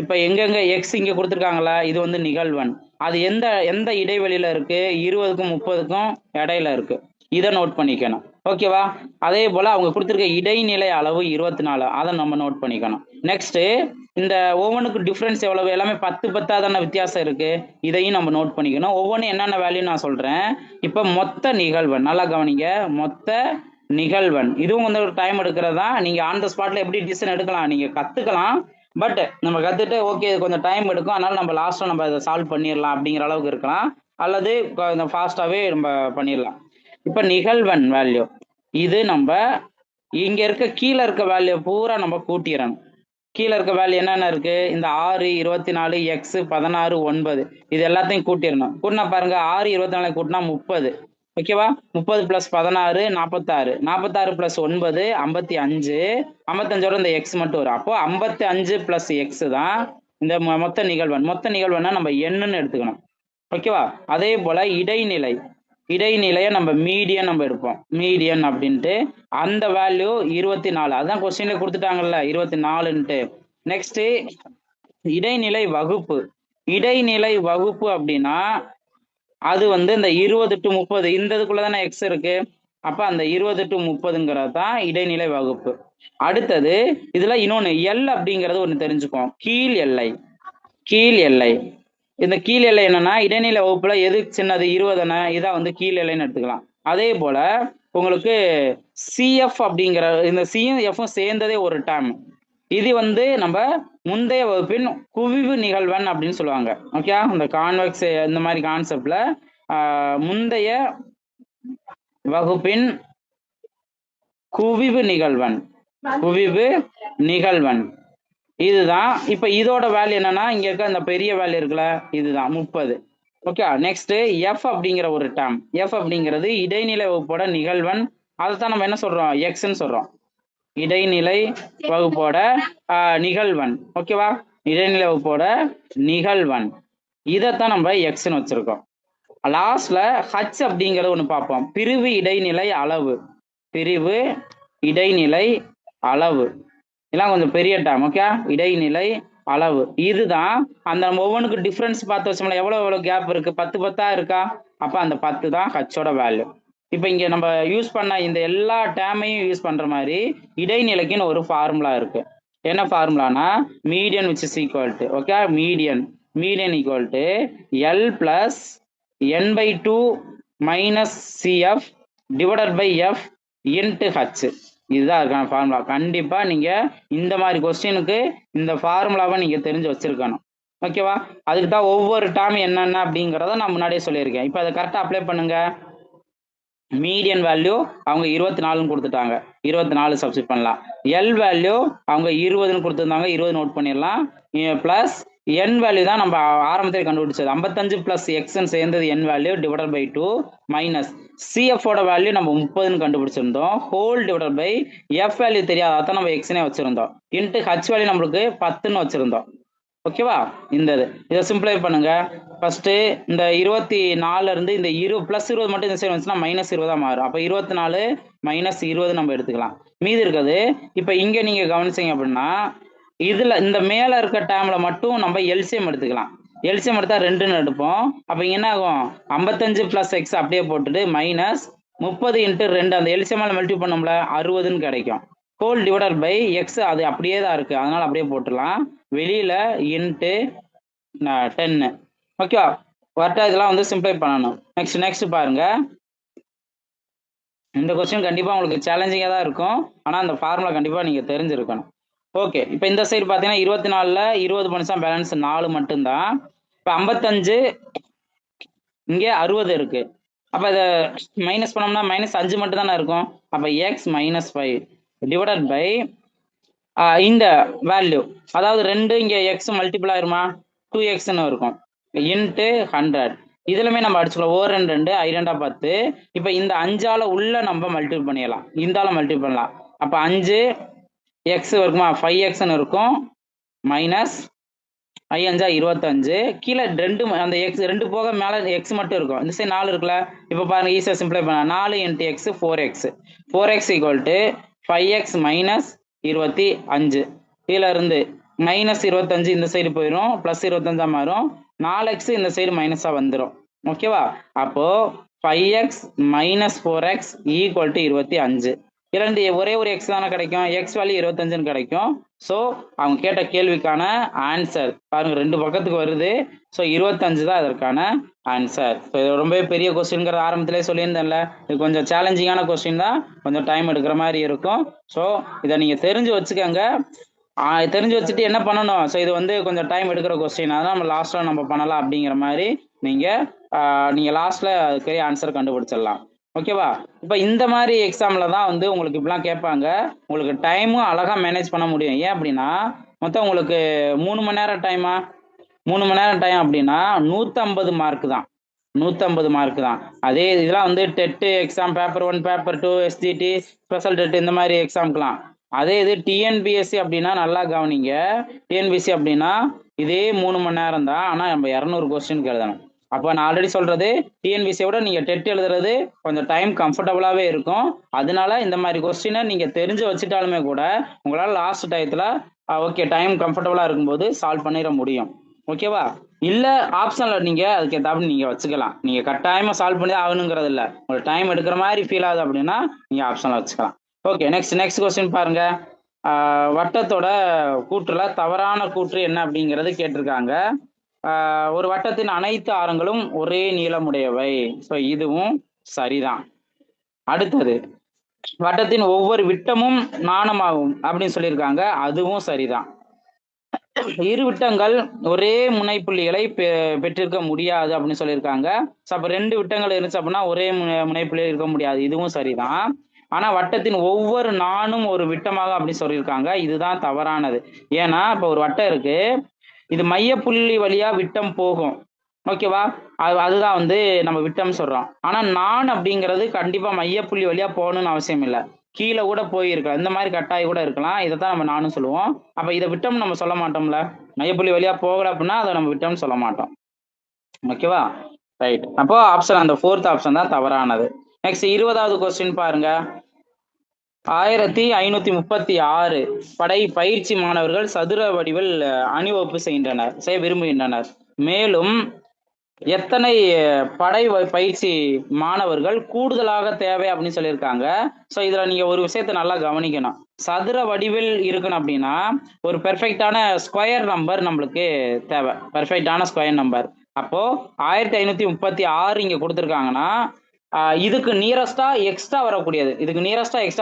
இப்ப எங்கெங்க எக்ஸ் இங்க கொடுத்துருக்காங்களா, இது வந்து நிகழ்வன். அது எந்த எந்த இடைவெளியில இருக்கு? 20க்கும் 30க்கும் இடையில இருக்கு. இதை நோட் பண்ணிக்கணும். ஓகேவா? அதே போல அவங்க கொடுத்துருக்க இடைநிலை அளவு 24, அதை நம்ம நோட் பண்ணிக்கணும். நெக்ஸ்ட் இந்த ஒவ்வொன்றுக்கு டிஃப்ரென்ஸ் எவ்வளவு? எல்லாமே 10 10 தானே வித்தியாசம் இருக்கு. இதையும் நம்ம நோட் பண்ணிக்கணும். ஒவ்வொன்றும் என்னென்ன வேல்யூ நான் சொல்றேன். இப்ப மொத்த நிகழ்வன் நல்லா கவனிங்க. மொத்த நிகழ்வன் இதுவும் வந்து ஒரு டைம் எடுக்கிறதா. நீங்க ஆன் த ஸ்பாட்ல எப்படி டிசிஷன் எடுக்கலாம், நீங்க கத்துக்கலாம். பட் நம்ம கத்துட்டு ஓகே இது கொஞ்சம் டைம் எடுக்கும், அதனால நம்ம லாஸ்ட்ல நம்ம இதை சால்வ் பண்ணிடலாம் அப்படிங்கிற அளவுக்கு இருக்கலாம். அல்லது கொஞ்சம் ஃபாஸ்டாவே நம்ம பண்ணிடலாம். இப்ப நிகழ்வன் வேல்யூ இது நம்ம இங்க இருக்க கீழே இருக்க வேல்யூ பூரா நம்ம கூட்டிடணும். கீழே இருக்க வேல்யூ என்னென்ன இருக்கு? இந்த 6 24 எக்ஸ் 16 9 இது எல்லாத்தையும் கூட்டிடணும். கூட்டினா பாருங்க, 6 24 கூட்டினா 30. ஓகேவா? 30 + 16 46, 46 + 9 55, 55ஓட இந்த எக்ஸ் மட்டும் வரும். அப்போ 55 + எக்ஸ் தான் இந்த மொத்த நிகழ்வன்னா நம்ம என்னன்னு எடுத்துக்கணும். ஓகேவா? அதே போல இடைநிலையை நம்ம மீடியன் நம்ம எடுப்போம். மீடியன் அப்படின்ட்டு அந்த வேல்யூ 24. அதான் கொஸ்டின்ல கொடுத்துட்டாங்கல்ல 24ன்ட்டு. நெக்ஸ்ட் இடைநிலை வகுப்பு அப்படின்னா அது வந்து இந்த 20 to 30 இந்த இதுக்குள்ளதானே எக்ஸ் இருக்கு. அப்ப அந்த 20 to 30ங்கிறது தான் இடைநிலை வகுப்பு. அடுத்தது இதுல இன்னொன்னு எல் அப்படிங்கிறது ஒண்ணு தெரிஞ்சுக்கோம். கீழ் எல்லை. இந்த கீழ் எல்லை என்னன்னா இடைநிலை வகுப்புல எது சின்னது? 20. இதான் வந்து கீழ் எல்லைன்னு எடுத்துக்கலாம். அதே போல உங்களுக்கு சிஎஃப் அப்படிங்கிற இந்த சியும் எஃப்பும் சேர்ந்ததே ஒரு டேர்ம். இது வந்து நம்ம முந்தைய வகுப்பின் குவிவு நிகழ்வன் அப்படின்னு சொல்லுவாங்க. ஓகே, இந்த கான்வெக்ஸ் இந்த மாதிரி கான்செப்ட்ல முந்தைய வகுப்பின் குவிவு நிகழ்வன் இதுதான். இப்ப இதோட வேல்யூ என்னன்னா இங்க இருக்க இந்த பெரிய வேல்யூ இருக்குல்ல, இதுதான் 30. ஓகே, நெக்ஸ்ட் எஃப் அப்படிங்கிற ஒரு டேர்ம். எஃப் அப்படிங்கிறது இடைநிலை வகுப்போட நிகழ்வன். அதைத்தான் நம்ம என்ன சொல்றோம்? எக்ஸ்ன்னு சொல்றோம். இடைநிலை வகுப்போட நிகழ்வன். ஓகேவா? இடைநிலை வகுப்போட நிகழ்வன் இதைத்தான் நம்ம எக்ஸ்ன்னு வச்சிருக்கோம். லாஸ்ட்ல ஹச் அப்படிங்கிறது ஒண்ணு பார்ப்போம். பிரிவு இடைநிலை அளவு இதெல்லாம் கொஞ்சம் பெரிய டேர்ம். ஓகே, இடைநிலை அளவு இதுதான். அந்த ஒவ்வொன்றுக்கு டிஃபரன்ஸ் பார்த்து வச்சோம்னா எவ்வளவு கேப் இருக்கு? 10 10 இருக்கா? அப்ப அந்த 10 தான் ஹச்சோட வேல்யூ. இப்ப இங்க நம்ம யூஸ் பண்ண இந்த எல்லா டேர்மையும் யூஸ் பண்ற மாதிரி இடைநிலைக்குன்னு ஒரு ஃபார்முலா இருக்கு. என்ன ஃபார்முலானா median which is equal to okay median equal to l plus n/2 minus CF divided by f into h. இதுதான் இருக்கான ஃபார்முலா. கண்டிப்பா நீங்க இந்த மாதிரி கொஸ்டினுக்கு இந்த ஃபார்முலாவை நீங்க தெரிஞ்சு வச்சிருக்கணும். ஓகேவா? அதுக்கு தான் ஒவ்வொரு டேர்ம் என்னென்ன அப்படிங்கிறத நான் முன்னாடியே சொல்லியிருக்கேன். இப்போ அதை கரெக்டாக அப்ளை பண்ணுங்க. மீடியன் வேல்யூ அவங்க 24ன்னு கொடுத்துட்டாங்க, 24 சப்ஸ்டிட் பண்ணலாம். எல் வேல்யூ அவங்க 20ன்னு கொடுத்துருந்தாங்க, 20 நோட் பண்ணிடலாம். பிளஸ் என் வேல்யூ தான் நம்ம ஆரம்பத்தில் கண்டுபிடிச்சது 55 பிளஸ் எக்ஸ்ன்னு சேர்ந்தது n value divided by 2 minus CF ஓட வேல்யூ நம்ம 30ன்னு கண்டுபிடிச்சிருந்தோம் whole divided by f value தெரியாது, அதான் நம்ம எக்ஸ்னே வச்சிருந்தோம் இன்ட்டு ஹச் வேல்யூ நம்மளுக்கு 10ன்னு வச்சிருந்தோம். ஓகேவா? இதை சிம்பிளை பண்ணுங்க. ஃபர்ஸ்ட் இந்த 24 இருந்து இந்த பிளஸ் 20 மட்டும் இந்த சைடு வந்துச்சுன்னா மைனஸ் 20 மாறும். அப்போ 24 மைனஸ் 20 நம்ம எடுத்துக்கலாம். மீதி இருக்குது. இப்போ இங்க நீங்க கவனிச்சீங்க அப்படின்னா இதுல இந்த மேல இருக்க டேர்ம்ல மட்டும் நம்ம எல்சிஎம் எடுத்துக்கலாம். எல்சிஎம் எடுத்தா 2ன்னு எடுப்போம். அப்ப என்ன ஆகும்? 55 பிளஸ் எக்ஸ் அப்படியே போட்டுட்டு மைனஸ் 30 இன்ட்டு 2 அந்த எல்சிஎம் மல்டிபிள் பண்ணோம்ல 60ன்னு கிடைக்கும். ஹோல் டிவைடட் பை எக்ஸ் அது அப்படியே தான் இருக்கு, அதனால அப்படியே போட்டுடலாம். வெளியில இன்ட்டு 10. ஓகேவா? கரெக்டாக இதெல்லாம் வந்து சிம்பிளை பண்ணணும். நெக்ஸ்ட் பாருங்க. இந்த கொஸ்டின் கண்டிப்பாக உங்களுக்கு சேலஞ்சிங்காக தான் இருக்கும், ஆனால் அந்த ஃபார்முலா கண்டிப்பாக நீங்கள் தெரிஞ்சிருக்கணும். ஓகே, இப்போ இந்த சைடு பார்த்தீங்கன்னா 24ல் 20 பண்ணிச்சா பேலன்ஸ் 4 மட்டும்தான். இப்போ 55 இங்கே 60 இருக்கு. அப்போ இதை மைனஸ் பண்ணோம்னா -5 மட்டும் தானே இருக்கும். அப்போ எக்ஸ் -5 டிவைடட் பை இந்த வேல்யூ, அதாவது 2 இங்கே எக்ஸ் மல்டிபிள் ஆயிருமா, 2xன்னு இருக்கும், இன்ட்டு 100. இதுலமே நம்ம அடிச்சுக்கலாம், ஓர் 2 2 10. இப்போ இந்த 5ஆல உள்ள நம்ம மல்டிபிள் பண்ணிடலாம், இந்தால மல்டிபிள் பண்ணலாம். அப்போ 5 எக்ஸ் இருக்குமா, 5xன்னு இருக்கும், மைனஸ் 5 25. கீழே 2 அந்த எக்ஸ் 2 போக மேலே எக்ஸ் மட்டும் இருக்கும், இந்த சைடு 4 இருக்குல்ல. இப்போ பாருங்க, ஈஸியாக சிம்பிளை பண்ண 4 × x 4x. 4x = 5x - 25. கீழே இருந்து -25 இந்த சைடு போயிடும், +25 மாறும். 4x இந்த சைடு மைனஸாக வந்துடும். ஓகேவா? அப்போ 5x - 4x = 25. இரண்டு ஒரே ஒரு எக்ஸ் தானே கிடைக்கும், எக்ஸ் வேல்யூ 25ன்னு கிடைக்கும். ஸோ அவங்க கேட்ட கேள்விக்கான ஆன்சர் பாருங்க, 2 பக்கத்துக்கு வருது. ஸோ 25 தான் அதற்கான ஆன்சர். ஸோ இது ரொம்ப பெரிய கொஸ்டின்ங்கிற ஆரம்பத்திலே சொல்லியிருந்தேன்ல, இது கொஞ்சம் சேலஞ்சிங்கான கொஸ்டின் தான், கொஞ்சம் டைம் எடுக்கிற மாதிரி இருக்கும். ஸோ இதை நீங்கள் தெரிஞ்சு வச்சுக்கோங்க. தெரிஞ்சு வச்சுட்டு என்ன பண்ணணும், ஸோ இது வந்து கொஞ்சம் டைம் எடுக்கிற கொஸ்டின், அதனால் நம்ம லாஸ்ட்டில் நம்ம பண்ணலாம் அப்படிங்கிற மாதிரி நீங்கள் லாஸ்ட்டில் அதுக்கு ஆன்சர் கண்டுபிடிச்சிடலாம். ஓகேவா? இப்போ இந்த மாதிரி எக்ஸாமில் தான் வந்து உங்களுக்கு இப்படிலாம் கேட்பாங்க. உங்களுக்கு டைமும் அழகாக மேனேஜ் பண்ண முடியும். ஏன் அப்படின்னா, மொத்தம் உங்களுக்கு 3 மணி நேரம் டைமா, 3 மணி நேரம் டைம் அப்படின்னா 150 மார்க் தான், 150 மார்க் தான். அதே இதெல்லாம் வந்து TET exam, paper 1 paper 2 SGT special TET இந்த மாதிரி எக்ஸாமுக்குலாம். அதே இது டிஎன்பிஎஸ்சி அப்படின்னா நல்லா கவனிங்க. டிஎன்பிஎஸ்சி அப்படின்னா இதே 3 மணி நேரம் தான், ஆனால் நம்ம 200 கொஸ்டினுக்கு எழுதணும். அப்போ நான் ஆல்ரெடி சொல்றது, டிஎன்பிஎஸ்சியோட நீங்கள் டெட் எழுதுறது கொஞ்சம் டைம் கம்ஃபர்டபுளாகவே இருக்கும். அதனால இந்த மாதிரி கொஸ்டினை நீங்கள் தெரிஞ்சு வச்சுட்டாலுமே கூட உங்களால் லாஸ்ட் டயத்தில் ஓகே டைம் கம்ஃபர்டபுளாக இருக்கும்போது சால்வ் பண்ணிட முடியும். ஓகேவா? இல்லை ஆப்ஷனில் நீங்கள் அதுக்கு ஏதாவது நீங்கள் வச்சுக்கலாம். நீங்கள் கட்டாயமாக சால்வ் பண்ணி ஆகணுங்கிறது இல்லை, உங்களுக்கு டைம் எடுக்கிற மாதிரி ஃபீல் ஆகுது அப்படின்னா நீங்கள் ஆப்ஷனில் வச்சுக்கலாம். ஓகே, நெக்ஸ்ட் கொஸ்டின் பாருங்க. வட்டத்தோட கூற்றுல தவறான கூற்று என்ன அப்படிங்கிறது கேட்டிருக்காங்க. ஒரு வட்டத்தின் அனைத்து ஆரங்களும் ஒரே நீளமுடையவை. ஸோ இதுவும் சரிதான். அடுத்தது, வட்டத்தின் ஒவ்வொரு விட்டமும் நாணமாகும் அப்படின்னு சொல்லியிருக்காங்க, அதுவும் சரிதான். இரு விட்டங்கள் ஒரே முனைப்புள்ளிகளை பெற்றிருக்க முடியாது அப்படின்னு சொல்லியிருக்காங்க. ஸோ அப்போ 2 விட்டங்கள் இருந்துச்சு அப்படின்னா ஒரே முனைப்புள்ளியில் இருக்க முடியாது, இதுவும் சரிதான். ஆனா வட்டத்தின் ஒவ்வொரு நாணும் ஒரு விட்டமாக அப்படின்னு சொல்லியிருக்காங்க, இதுதான் தவறானது. ஏன்னா இப்போ ஒரு வட்டம் இருக்கு, இது மையப்புள்ளி வழியா விட்டம் போகும். ஓகேவா? அதுதான் வந்து நம்ம விட்டம் சொல்றோம். ஆனா நான் அப்படிங்கிறது கண்டிப்பா மையப்புள்ளி வழியா போகணும்னு அவசியம் இல்லை, கீழே கூட போயிருக்கலாம், இந்த மாதிரி கட்டாயி கூட இருக்கலாம். இதைத்தான் நம்ம நானும் சொல்லுவோம். அப்ப இதை விட்டம் நம்ம சொல்ல மாட்டோம்ல, மையப்புள்ளி வழியா போகல அப்படின்னா அதை நம்ம விட்டம் சொல்ல மாட்டோம். ஓகேவா? ரைட். அப்போ ஆப்ஷன் அந்த 4th ஆப்ஷன் தான் தவறானது. நெக்ஸ்ட் 20வது கொஸ்டின் பாருங்க. 1536 படை பயிற்சி மாணவர்கள் சதுர வடிவில் அணிவகுப்பு செய்ய விரும்புகின்றனர். மேலும் எத்தனை படை பயிற்சி மாணவர்கள் கூடுதலாக தேவை அப்படின்னு சொல்லியிருக்காங்க. ஸோ இதுல நீங்க ஒரு விஷயத்த நல்லா கவனிக்கணும். சதுர வடிவில் இருக்கணும் அப்படின்னா ஒரு பெர்ஃபெக்டான ஸ்கொயர் நம்பர் நம்மளுக்கு தேவை, பெர்ஃபெக்டான ஸ்கொயர் நம்பர். அப்போ 1536 இங்க கொடுத்துருக்காங்கன்னா இதுக்கு நியரஸ்டா எக்ஸ்ட்ரா வரக்கூடியது,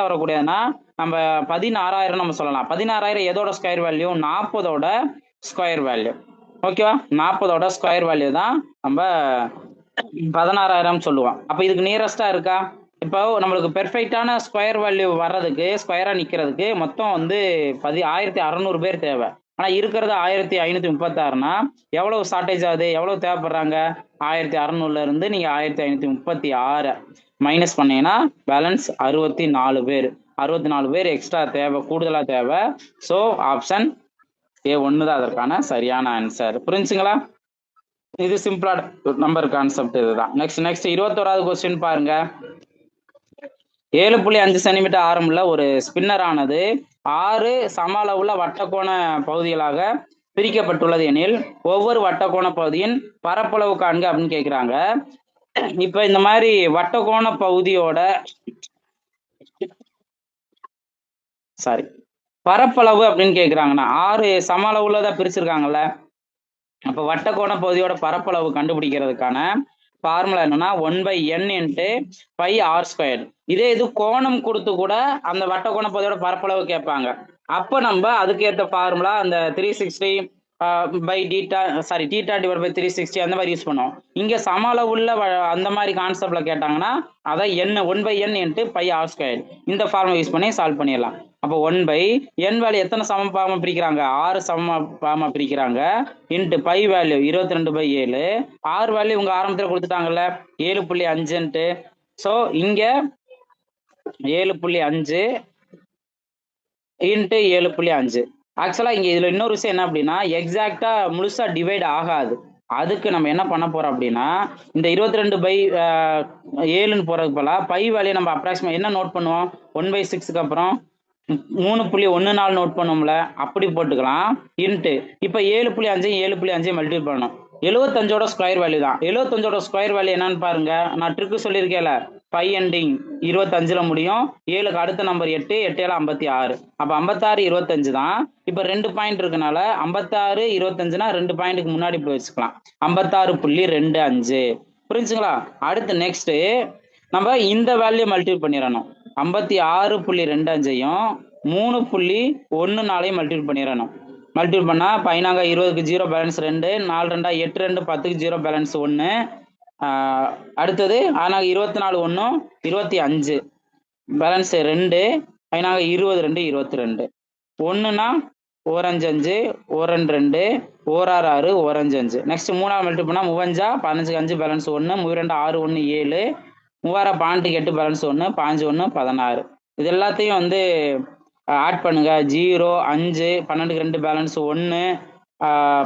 வரக்கூடியதுன்னா நம்ம 16,000 நம்ம சொல்லலாம். 16,000 எதோட ஸ்கொயர் வேல்யூ, 40ஓட ஸ்கொயர் வேல்யூ. ஓகேவா? 40ஓட ஸ்கொயர் வேல்யூ தான் நம்ம 16,000 சொல்லுவோம். அப்போ இதுக்கு நியரஸ்டா இருக்கா? இப்போ நம்மளுக்கு பெர்ஃபெக்டான ஸ்கொயர் வேல்யூ வர்றதுக்கு, ஸ்கொயரா நிக்கிறதுக்கு மொத்தம் வந்து 1600 பேர் தேவை. ஆனா இருக்கிறது 1536னா எவ்வளவு ஷார்டேஜ் ஆகுது, எவ்வளவு தேவைப்படுறாங்க? 1600ல இருந்து நீங்க 1536 மைனஸ் பண்ணீங்கன்னா பேலன்ஸ் 64 பேர். 64 பேர் எக்ஸ்ட்ரா தேவை, கூடுதலா தேவை. ஸோ ஆப்ஷன் A1 தான் அதற்கான சரியான ஆன்சர். புரிஞ்சுங்களா? இது சிம்பிளா நம்பர் கான்செப்ட் இதுதான். நெக்ஸ்ட் 21வது கொஸ்டின் பாருங்க. 7.5 சென்டிமீட்டர் ஆரமுள்ள ஒரு ஸ்பின்னர் ஆனது 6 சம அளவுள்ள வட்டக்கோண பகுதிகளாக பிரிக்கப்பட்டுள்ளது எனில் ஒவ்வொரு வட்டக்கோண பகுதியின் பரப்பளவு காண்க அப்படின்னு கேட்கிறாங்க. இப்ப இந்த மாதிரி வட்டக்கோண பகுதியோட சாரி, பரப்பளவு அப்படின்னு கேட்குறாங்கன்னா 6 சம அளவுல தான் பிரிச்சிருக்காங்கல்ல. அப்போ வட்டக்கோண பகுதியோட பரப்பளவு கண்டுபிடிக்கிறதுக்கான ஃபார்முலா என்னன்னா 1/n into pi r square. இதே இது கோணம் கொடுத்து கூட அந்த வட்டக்கோண பகுதியோட பரப்பளவு கேட்பாங்க. அப்போ நம்ம அதுக்கேற்ற ஃபார்முலா அந்த 360 by theta sorry theta divide by 360 அந்த மாதிரி யூஸ் பண்ணுவோம். இங்கே சம அளவுள்ள அந்த மாதிரி கான்செப்ட்ல கேட்டாங்கன்னா அதை n 1/n into pi r square இந்த ஃபார்முலா யூஸ் பண்ணி சால்வ் பண்ணிடலாம். அப்போ 1/n வேல்யூ எத்தனை சம பாகமா பிரிக்கிறாங்க? 6 சம பாகமா பிரிக்கிறாங்க. Into pi value 22/7. R value உங்க ஆரம்பத்தில் கொடுத்துட்டாங்கல்ல 7.5. ஸோ இங்க 7.5 இன்ட்டு 7.5. ஆக்சுவலா இங்க இதுல இன்னொரு விஷயம் என்ன அப்படின்னா எக்ஸாக்டா முழுசா டிவைட் ஆகாது. அதுக்கு நம்ம என்ன பண்ண போறோம் அப்படின்னா இந்த 22/7ன்னு போறதுக்கு போல பை வேல்யூ நம்ம அப்ராக்சிமேட் என்ன நோட் பண்ணுவோம் 1/6க்கு அப்புறம் 3.14 நோட் பண்ணுவோம்ல, அப்படி போட்டுக்கலாம். இன்ட்டு இப்போ 7.5 மல்டிபிள் பண்ணணும். 75ஓட ஸ்கொயர் வேல்யூ தான். 75ஓட ஸ்கொயர் வேல்யூ என்னன்னு பாருங்க. நான் ட்ரிக்கு சொல்லியிருக்கேன்ல, 5 எண்டிங் 25ல முடியும். 7க்கு அடுத்த நம்பர் 8, 8 7 56. அப்போ 56 25 தான். இப்போ 2 பாயிண்ட் இருக்கனால 56 25னா 2 பாயிண்ட்டுக்கு முன்னாடி இப்படி வச்சுக்கலாம். 56.25. புரிஞ்சுங்களா? அடுத்து நெக்ஸ்ட் நம்ம இந்த வேல்யூ மல்டிபிள் பண்ணிடணும். 56.25ஐயும் 3.14 மல்டிபிள் பண்ணிடணும். மல்டிபிள் பண்ணா 20க்கு 0 பேலன்ஸ் 2, 4 2 8 2 10க்கு 0 பேலன்ஸ் 1. அடுத்தது 24 1 25 பேலன்ஸ் 2, 20 2 22. 1னா 1 5 5 1 2 2 1 6 6 1 5 5. நெக்ஸ்ட் 3 மல்டிபிள் பண்ணா 3 5 15 பேலன்ஸ் 1, 3 2 6 1 7, 3 பாயிண்ட் 8 பேலன்ஸ் 1, 5 1 16. இது எல்லாத்தையும் வந்து ஆட் பண்ணுங்க. 0 5 12க்கு 2 பேலன்ஸ் 1,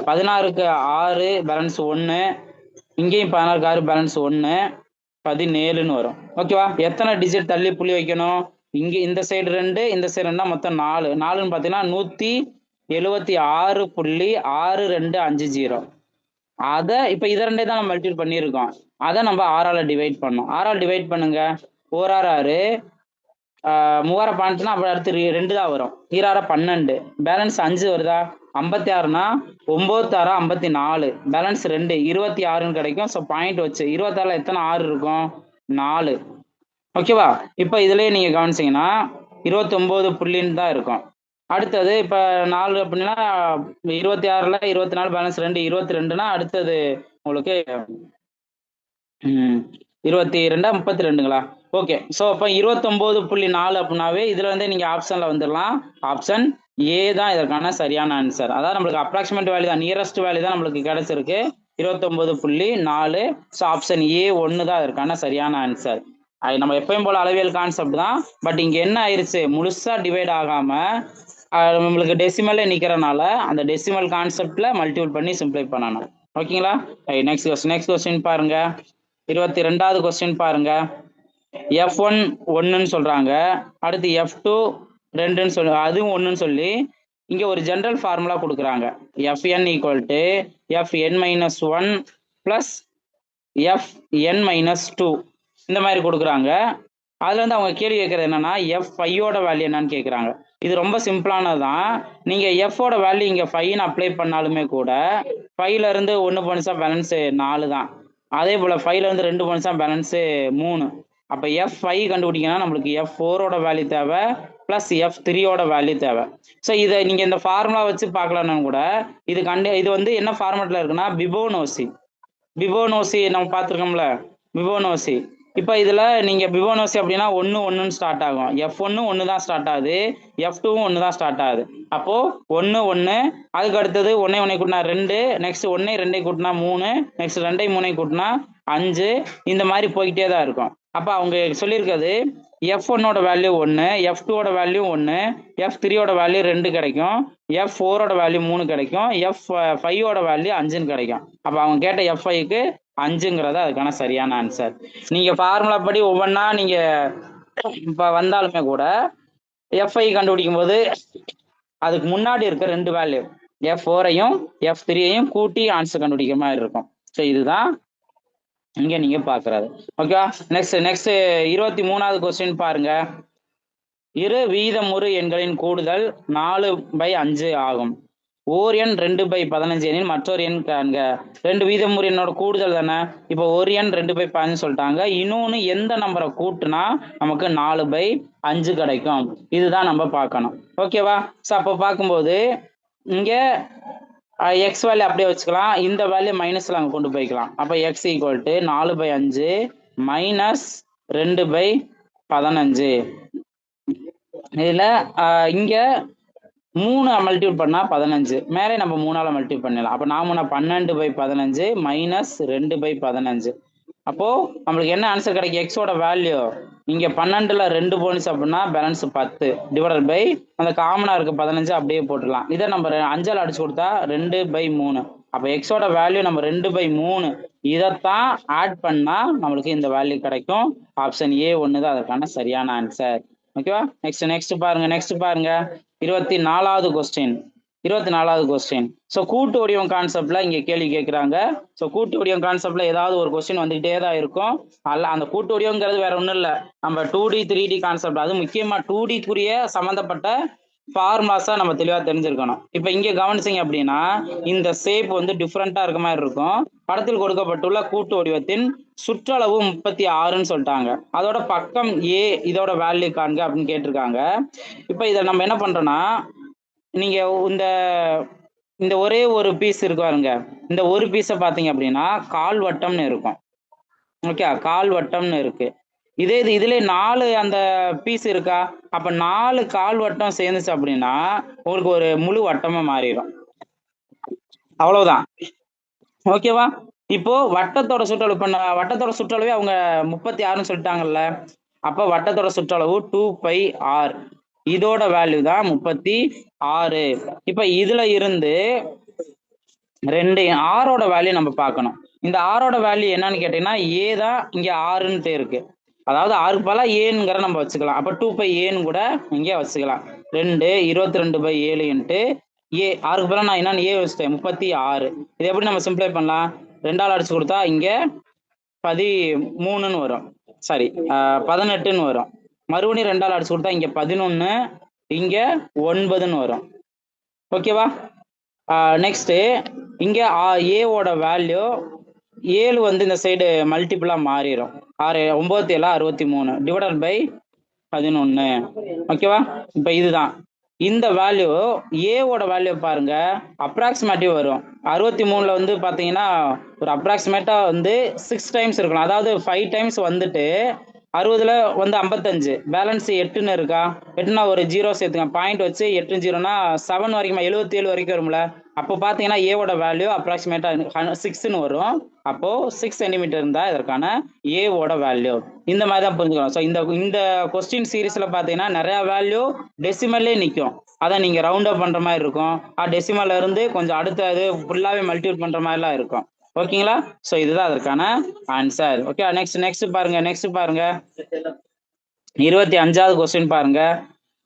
16க்கு 6 பேலன்ஸ் 1, இங்கேயும் 16க்கு 6 பேலன்ஸ் 1, 17ன்னு வரும். ஓகேவா? எத்தனை டிஜிட் தள்ளி புள்ளி வைக்கணும்? இங்கே இந்த சைடு 2 இந்த சைடு 2 மொத்தம் 4. 4ன்னு பார்த்தீங்கன்னா 176.6250. அதை இப்போ இதை ரெண்டே தான் நம்ம மல்டிபிள் பண்ணியிருக்கோம். அதை நம்ம 6ஆல் டிவைட் பண்ணோம். 6ஆல் டிவைட் பண்ணுங்க. 4 6 6 3 பாயிண்ட்னா அப்புறம் அடுத்து 2 தான் வரும். 2 12 பேலன்ஸ் 5 வருதா? 56னா 9 6 54 பேலன்ஸ் 2 26ன்னு கிடைக்கும். ஸோ பாயிண்ட் வச்சு 26ல எத்தனை 6 இருக்கும்? 4. ஓகேவா? இப்போ இதுலயே நீங்க கவனிச்சிங்கன்னா 29 புள்ளின்னு தான் இருக்கும். அடுத்தது இப்போ 4 அப்படின்னா 26ல 24 பேலன்ஸ் 2 22னா அடுத்தது உங்களுக்கு 22 32ங்களா? ஓகே. ஸோ அப்போ 29.4 அப்படின்னாவே இதுல வந்து நீங்க ஆப்ஷன்ல வந்துடலாம். ஆப்ஷன் ஏ தான் இதற்கான சரியான ஆன்சர். அதாவது நம்மளுக்கு அப்ராக்சிமேட் வேல்யூ தான், நியரஸ்ட் வேல்யூ தான் நம்மளுக்கு கிடைச்சிருக்கு 29.4. ஸோ ஆப்ஷன் ஏ 1 தான் இதற்கான சரியான ஆன்சர். அது நம்ம எப்பயும் போல அளவியல் கான்செப்ட் தான். பட் இங்க என்ன ஆயிடுச்சு, முழுசா டிவைட் ஆகாம நம்மளுக்கு டெசிமல்ல நிக்கிறனால அந்த டெசிமல் கான்செப்ட்ல மல்டிபிள் பண்ணி சிம்பிளை பண்ணணும். ஓகேங்களா? நெக்ஸ்ட் கொஸ்டின் பாருங்க. 22வது கொஸ்டின் பாருங்க. F1 1ன்னு சொல்றாங்க. அடுத்து F2 2ன்னு சொல்லி அதுவும் 1ன்னு சொல்லி இங்க ஒரு ஜெனரல் ஃபார்முலா கொடுக்குறாங்க. Fn equal to Fn-1 plus Fn-2 இந்த மாதிரி கொடுக்குறாங்க. அதுல இருந்து அவங்க கேள்வி கேட்கறது என்னன்னா F5ஓட வேல்யூ என்னன்னு கேட்குறாங்க. இது ரொம்ப சிம்பிளானது தான். நீங்க Fஓட வேல்யூ இங்க 5ன்னு அப்ளை பண்ணாலுமே கூட 5ல இருந்து 1 போனிச்சா பேலன்ஸ் 4 தான். அதே போல 5ல இருந்து 2 போனிச்சா பேலன்ஸ் 3. அப்ப F5 கண்டுபிடிக்கணும் நம்மளுக்கு F4ஓட வேல்யூ தேவை பிளஸ் F3ஓட வேல்யூ தேவை. ஸோ இதை நீங்க இந்த ஃபார்முலா வச்சு பார்க்கலன்னா கூட இது வந்து என்ன ஃபார்மேட்ல இருக்குன்னா பிபோனோசி நம்ம பார்த்துருக்கோம்ல, பிபோனோசி. இப்போ இதுல நீங்க பிபோனோசி அப்படின்னா 1 1ன்னு ஸ்டார்ட் ஆகும். F1 1 தான் ஸ்டார்ட் ஆகுது, F2 1 தான் ஸ்டார்ட் ஆகுது. அப்போ 1 1 அதுக்கு அடுத்தது 1 1 கூட்டினா 2, நெக்ஸ்ட் 1 2 கூட்டினா 3, நெக்ஸ்ட் 2 3 கூட்டினா 5, இந்த மாதிரி போய்கிட்டே தான் இருக்கும். அப்போ அவங்க சொல்லியிருக்கிறது F1ஓட வேல்யூ 1, F2ஓட வேல்யூ 1, F3ஓட வேல்யூ 2 கிடைக்கும், F4ஓட வேல்யூ 3 கிடைக்கும், F5ஓட வேல்யூ 5ன்னு கிடைக்கும். அப்போ அவங்க கேட்ட F5க்கு 5ங்கிறது அதுக்கான சரியான ஆன்சர். நீங்க ஃபார்முலா படி ஒவ்வொன்றா நீங்க இப்போ வந்தாலுமே கூட F5 கண்டுபிடிக்கும் போது அதுக்கு முன்னாடி இருக்க 2 வேல்யூ F4ஐயும் F3ஐயும் கூட்டி ஆன்சர் கண்டுபிடிக்கிற மாதிரி இருக்கும். ஸோ இதுதான் இங்க நீங்க பாக்குறது. ஓகேவா? நெக்ஸ்ட் 23வது கொஸ்டின் பாருங்க. இரு வீதமுறு எண்களின் கூடுதல் 4/5 ஆகும். ஓர் எண் 2/15 எனில் மற்றொரு எண் காண்க. 2 வீதமுறு எண்ணோட கூடுதல் தானே. இப்போ ஒரு எண் 2/15 சொல்லிட்டாங்க. இன்னொன்னு எந்த நம்பரை கூட்டுனா நமக்கு 4/5 கிடைக்கும், இதுதான் நம்ம பார்க்கணும். ஓகேவா? ஸோ அப்போ பார்க்கும்போது இங்க எக்ஸ் வேல்யூ அப்படியே வச்சுக்கலாம், இந்த வேல்யூ மைனஸ்ல அங்கே கொண்டு போய்க்கலாம். அப்போ எக்ஸ் ஈக்குவல் டு 4/5 மைனஸ் 2/15. இதுல இங்க 3 மல்டிபிள் பண்ணா 15, மேலே நம்ம 3ஆல மல்டிபிள் பண்ணலாம். அப்போ நான் 12/15 மைனஸ் 2/15. அப்போ நம்மளுக்கு என்ன ஆன்சர் கிடைக்கும்? எக்ஸோட வேல்யூ இங்க 12ல 2 போனிச்சு அப்படின்னா பேலன்ஸ் 10 டிவைடட் பை அந்த காமனா இருக்கு 15 அப்படியே போட்டுடலாம். இதை நம்ம 5ஆல் அடிச்சு கொடுத்தா 2/3. அப்போ எக்ஸோட வேல்யூ நம்ம 2/3, இதைத்தான் ஆட் பண்ணா நம்மளுக்கு இந்த வேல்யூ கிடைக்கும். ஆப்ஷன் ஏ ஒன்று தான் அதற்கான சரியான ஆன்சர். ஓகேவா? நெக்ஸ்ட் பாருங்க. 24வது கொஸ்டின். ஸோ கூட்டு வடிவம் கான்செப்ட்ல இங்க கேள்வி கேட்குறாங்க. ஸோ கூட்டு வடிவம் கான்செப்ட்ல ஏதாவது ஒரு கொஸ்டின் வந்துகிட்டே தான் இருக்கும். அல்ல அந்த கூட்டு வடிவங்கிறது வேற ஒன்றும் இல்லை, நம்ம 2D 3D கான்செப்ட், அது முக்கியமா 2Dக்குரிய சம்மந்தப்பட்ட ஃபார்முலாஸா நம்ம தெளிவா தெரிஞ்சிருக்கணும். இப்ப இங்க கவனிச்சிங்க அப்படின்னா இந்த ஷேப் வந்து டிஃப்ரெண்டா இருக்க மாதிரி இருக்கும். படத்தில் கொடுக்கப்பட்டுள்ள கூட்டு வடிவத்தின் சுற்றளவு 36ன்னு சொல்லிட்டாங்க. அதோட பக்கம் ஏ, இதோட வேல்யூ காண்க அப்படின்னு கேட்டிருக்காங்க. இப்ப இதை நம்ம என்ன பண்றோம்னா, நீங்க இந்த ஒரே ஒரு பீஸ் இருக்கு பாருங்க, இந்த ஒரு பீஸை பார்த்தீங்க அப்படின்னா கால்வட்டம்னு இருக்கும். ஓகே, கால்வட்டம்னு இருக்கு. இதுல 4 அந்த பீஸ் இருக்கா, அப்ப 4 கால்வட்டம் சேர்ந்துச்சு அப்படின்னா உங்களுக்கு ஒரு முழு வட்டமா மாறிடும். அவ்வளவுதான். ஓகேவா? இப்போ வட்டத்தோட சுற்றளவே அவங்க 36ன்னு சொல்லிட்டாங்கல்ல. அப்ப வட்டத்தோட சுற்றளவு 2πr, இதோட வேல்யூ தான் 36. இப்ப இதுல இருந்து 2 ஆரோட வேல்யூ நம்ம பார்க்கணும். இந்த ஆரோட வேல்யூ என்னன்னு கேட்டீங்கன்னா ஏ தான் இங்க 6ன்ட்டு இருக்கு. அதாவது 6க்கு பதிலா ஏங்கிற நம்ம வச்சுக்கலாம். அப்ப 2π ஏன்னு கூட இங்கே வச்சுக்கலாம். 2 22/7 இன்ட்டு ஏ, 6க்கு பதிலா நான் என்னன்னு ஏ வச்சுட்டேன் 36. இது எப்படி நம்ம சிம்பிளை பண்ணலாம்? 2ஆல் அடிச்சு கொடுத்தா இங்க 13ன்னு வரும், சாரி 18ன்னு வரும். மறுபடியும் 2ஆல் அடிச்சு கொடுத்தா இங்க 11, இங்க 9ன்னு வரும். ஓகேவா? நெக்ஸ்ட் இங்க ஏவோட வேல்யூ 7 வந்து இந்த சைடு மல்டிபிளா மாறிடும். 9 7 63 டிவைடட் பை 11. ஓகேவா? இப்ப இதுதான் இந்த வேல்யூ. ஏவோட வேல்யூ பாருங்க அப்ராக்சிமேட்டிவ் வரும். 63ல வந்து பாத்தீங்கன்னா ஒரு அப்ராக்சிமேட்டா வந்து 6 டைம்ஸ் இருக்கலாம். அதாவது 5 டைம்ஸ் வந்துட்டு 60ல வந்து 55, பேலன்ஸ் 8ன்னு இருக்கா. 8னா ஒரு 0 சேர்த்துங்க, பாயிண்ட் வச்சு 8 0னா 7 வரைக்கும் 77 வரைக்கும் வரும்ல. அப்போ பார்த்தீங்கன்னா ஏவோட வேல்யூ அப்ராக்சிமேட்டா 6ன்னு வரும். அப்போ 6 சென்டிமீட்டர் இருந்தா இதற்கான ஏவோட வேல்யூ. இந்த மாதிரி தான் புரிஞ்சுக்கணும். ஸோ இந்த கொஸ்டின் சீரீஸ்ல பார்த்தீங்கன்னா நிறைய வேல்யூ டெசிமல்லே நிற்கும். அதை நீங்க ரவுண்ட் அப் பண்ற மாதிரி இருக்கும். டெசிமல்ல இருந்து கொஞ்சம் அடுத்த இது ஃபுல்லாவே மல்டிபிள் பண்ற மாதிரிலாம் இருக்கும். ஓகேங்களா? ஸோ இதுதான் அதற்கான ஆன்சர். ஓகே, நெக்ஸ்ட் பாருங்க. 25வது கொஸ்டின் பாருங்க.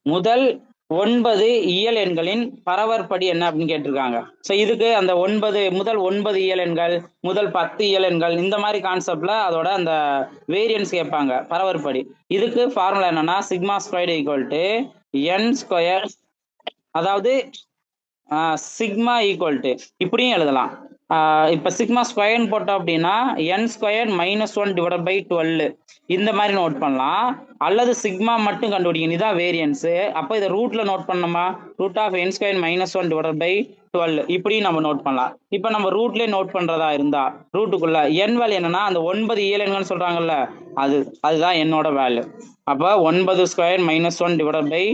முதல் 9 இயல் எண்களின் பரவற்படி என்ன அப்படின்னு கேட்டிருக்காங்க. ஸோ இதுக்கு அந்த முதல் 9 இயல் எண்கள், முதல் 10 இயல் எண்கள், இந்த மாதிரி கான்செப்ட்ல அதோட அந்த வேரியன்ஸ் கேட்பாங்க பரவற்படி. இதுக்கு ஃபார்முலா என்னன்னா sigma squared equal to n square, அதாவது சிக்மா ஈக்குவல் டு இப்படியும் எழுதலாம். இப்போ சிக்மா ஸ்கொயர்னு போட்டோம் அப்படின்னா n ஸ்கொயர் -1 டிவைட் பை 12 இந்த மாதிரி நோட் பண்ணலாம். அல்லது சிக்மா மட்டும் கண்டுபிடிக்கணும், இதுதான் வேரியன்ஸு. அப்போ இதை ரூட்ல நோட் பண்ணோமா, root of n square -1 divide by 12 இப்படியும் நம்ம நோட் பண்ணலாம். இப்போ நம்ம ரூட்லேயே நோட் பண்றதா இருந்தா ரூட்டுக்குள்ள n வேல்யூ என்னன்னா அந்த 9 இயலெண்கள்னு சொல்றாங்கல்ல, அதுதான் என்னோட வேல்யூ. அப்போ 9 ஸ்கொயர் -1 டிவைட் பை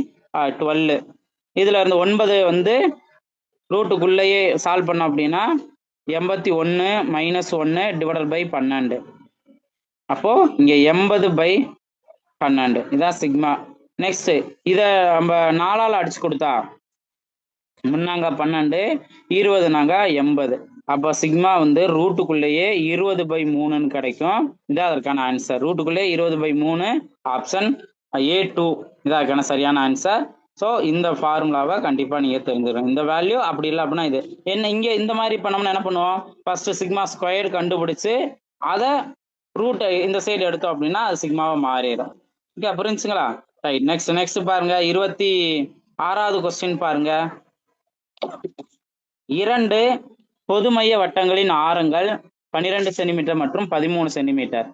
12, இதுல இருந்து 9 வந்து ரூட்டுக்குள்ளேயே சால்வ் பண்ணோம் அப்படின்னா 81 -1 டிவைடட் பை 12. அப்போ இங்க 80/12 இதான் சிக்மா. நெக்ஸ்ட் இதை நம்ம 4ஆல் அடிச்சு கொடுத்தா முன்னாங்க 12, 20 நாங்க 80. அப்போ சிக்மா வந்து ரூட்டுக்குள்ளேயே 20/3ன்னு கிடைக்கும். இதான் அதற்கான ஆன்சர். ரூட்டுக்குள்ளேயே 20/3, ஆப்ஷன் A2 இதான் அதற்கான சரியான ஆன்சர். ஸோ இந்த ஃபார்முலாவை கண்டிப்பாக நீங்கள் தெரிஞ்சிடும். இந்த வேல்யூ அப்படி இல்லை அப்படின்னா இது என்ன, இங்கே இந்த மாதிரி பண்ணோம்னா என்ன பண்ணுவோம், ஃபர்ஸ்ட் சிக்மா ஸ்கொயர் கண்டுபிடிச்சு அதை ரூட்டை இந்த சைடு எடுத்தோம் அப்படின்னா அது சிக்மாவை மாறிடும். ஓகே, புரிஞ்சுங்களா? ரைட். நெக்ஸ்ட் பாருங்க 26வது கொஸ்டின் பாருங்க. 2 பொதுமைய வட்டங்களின் ஆரங்கள் 12 சென்டிமீட்டர் மற்றும் 13 சென்டிமீட்டர்.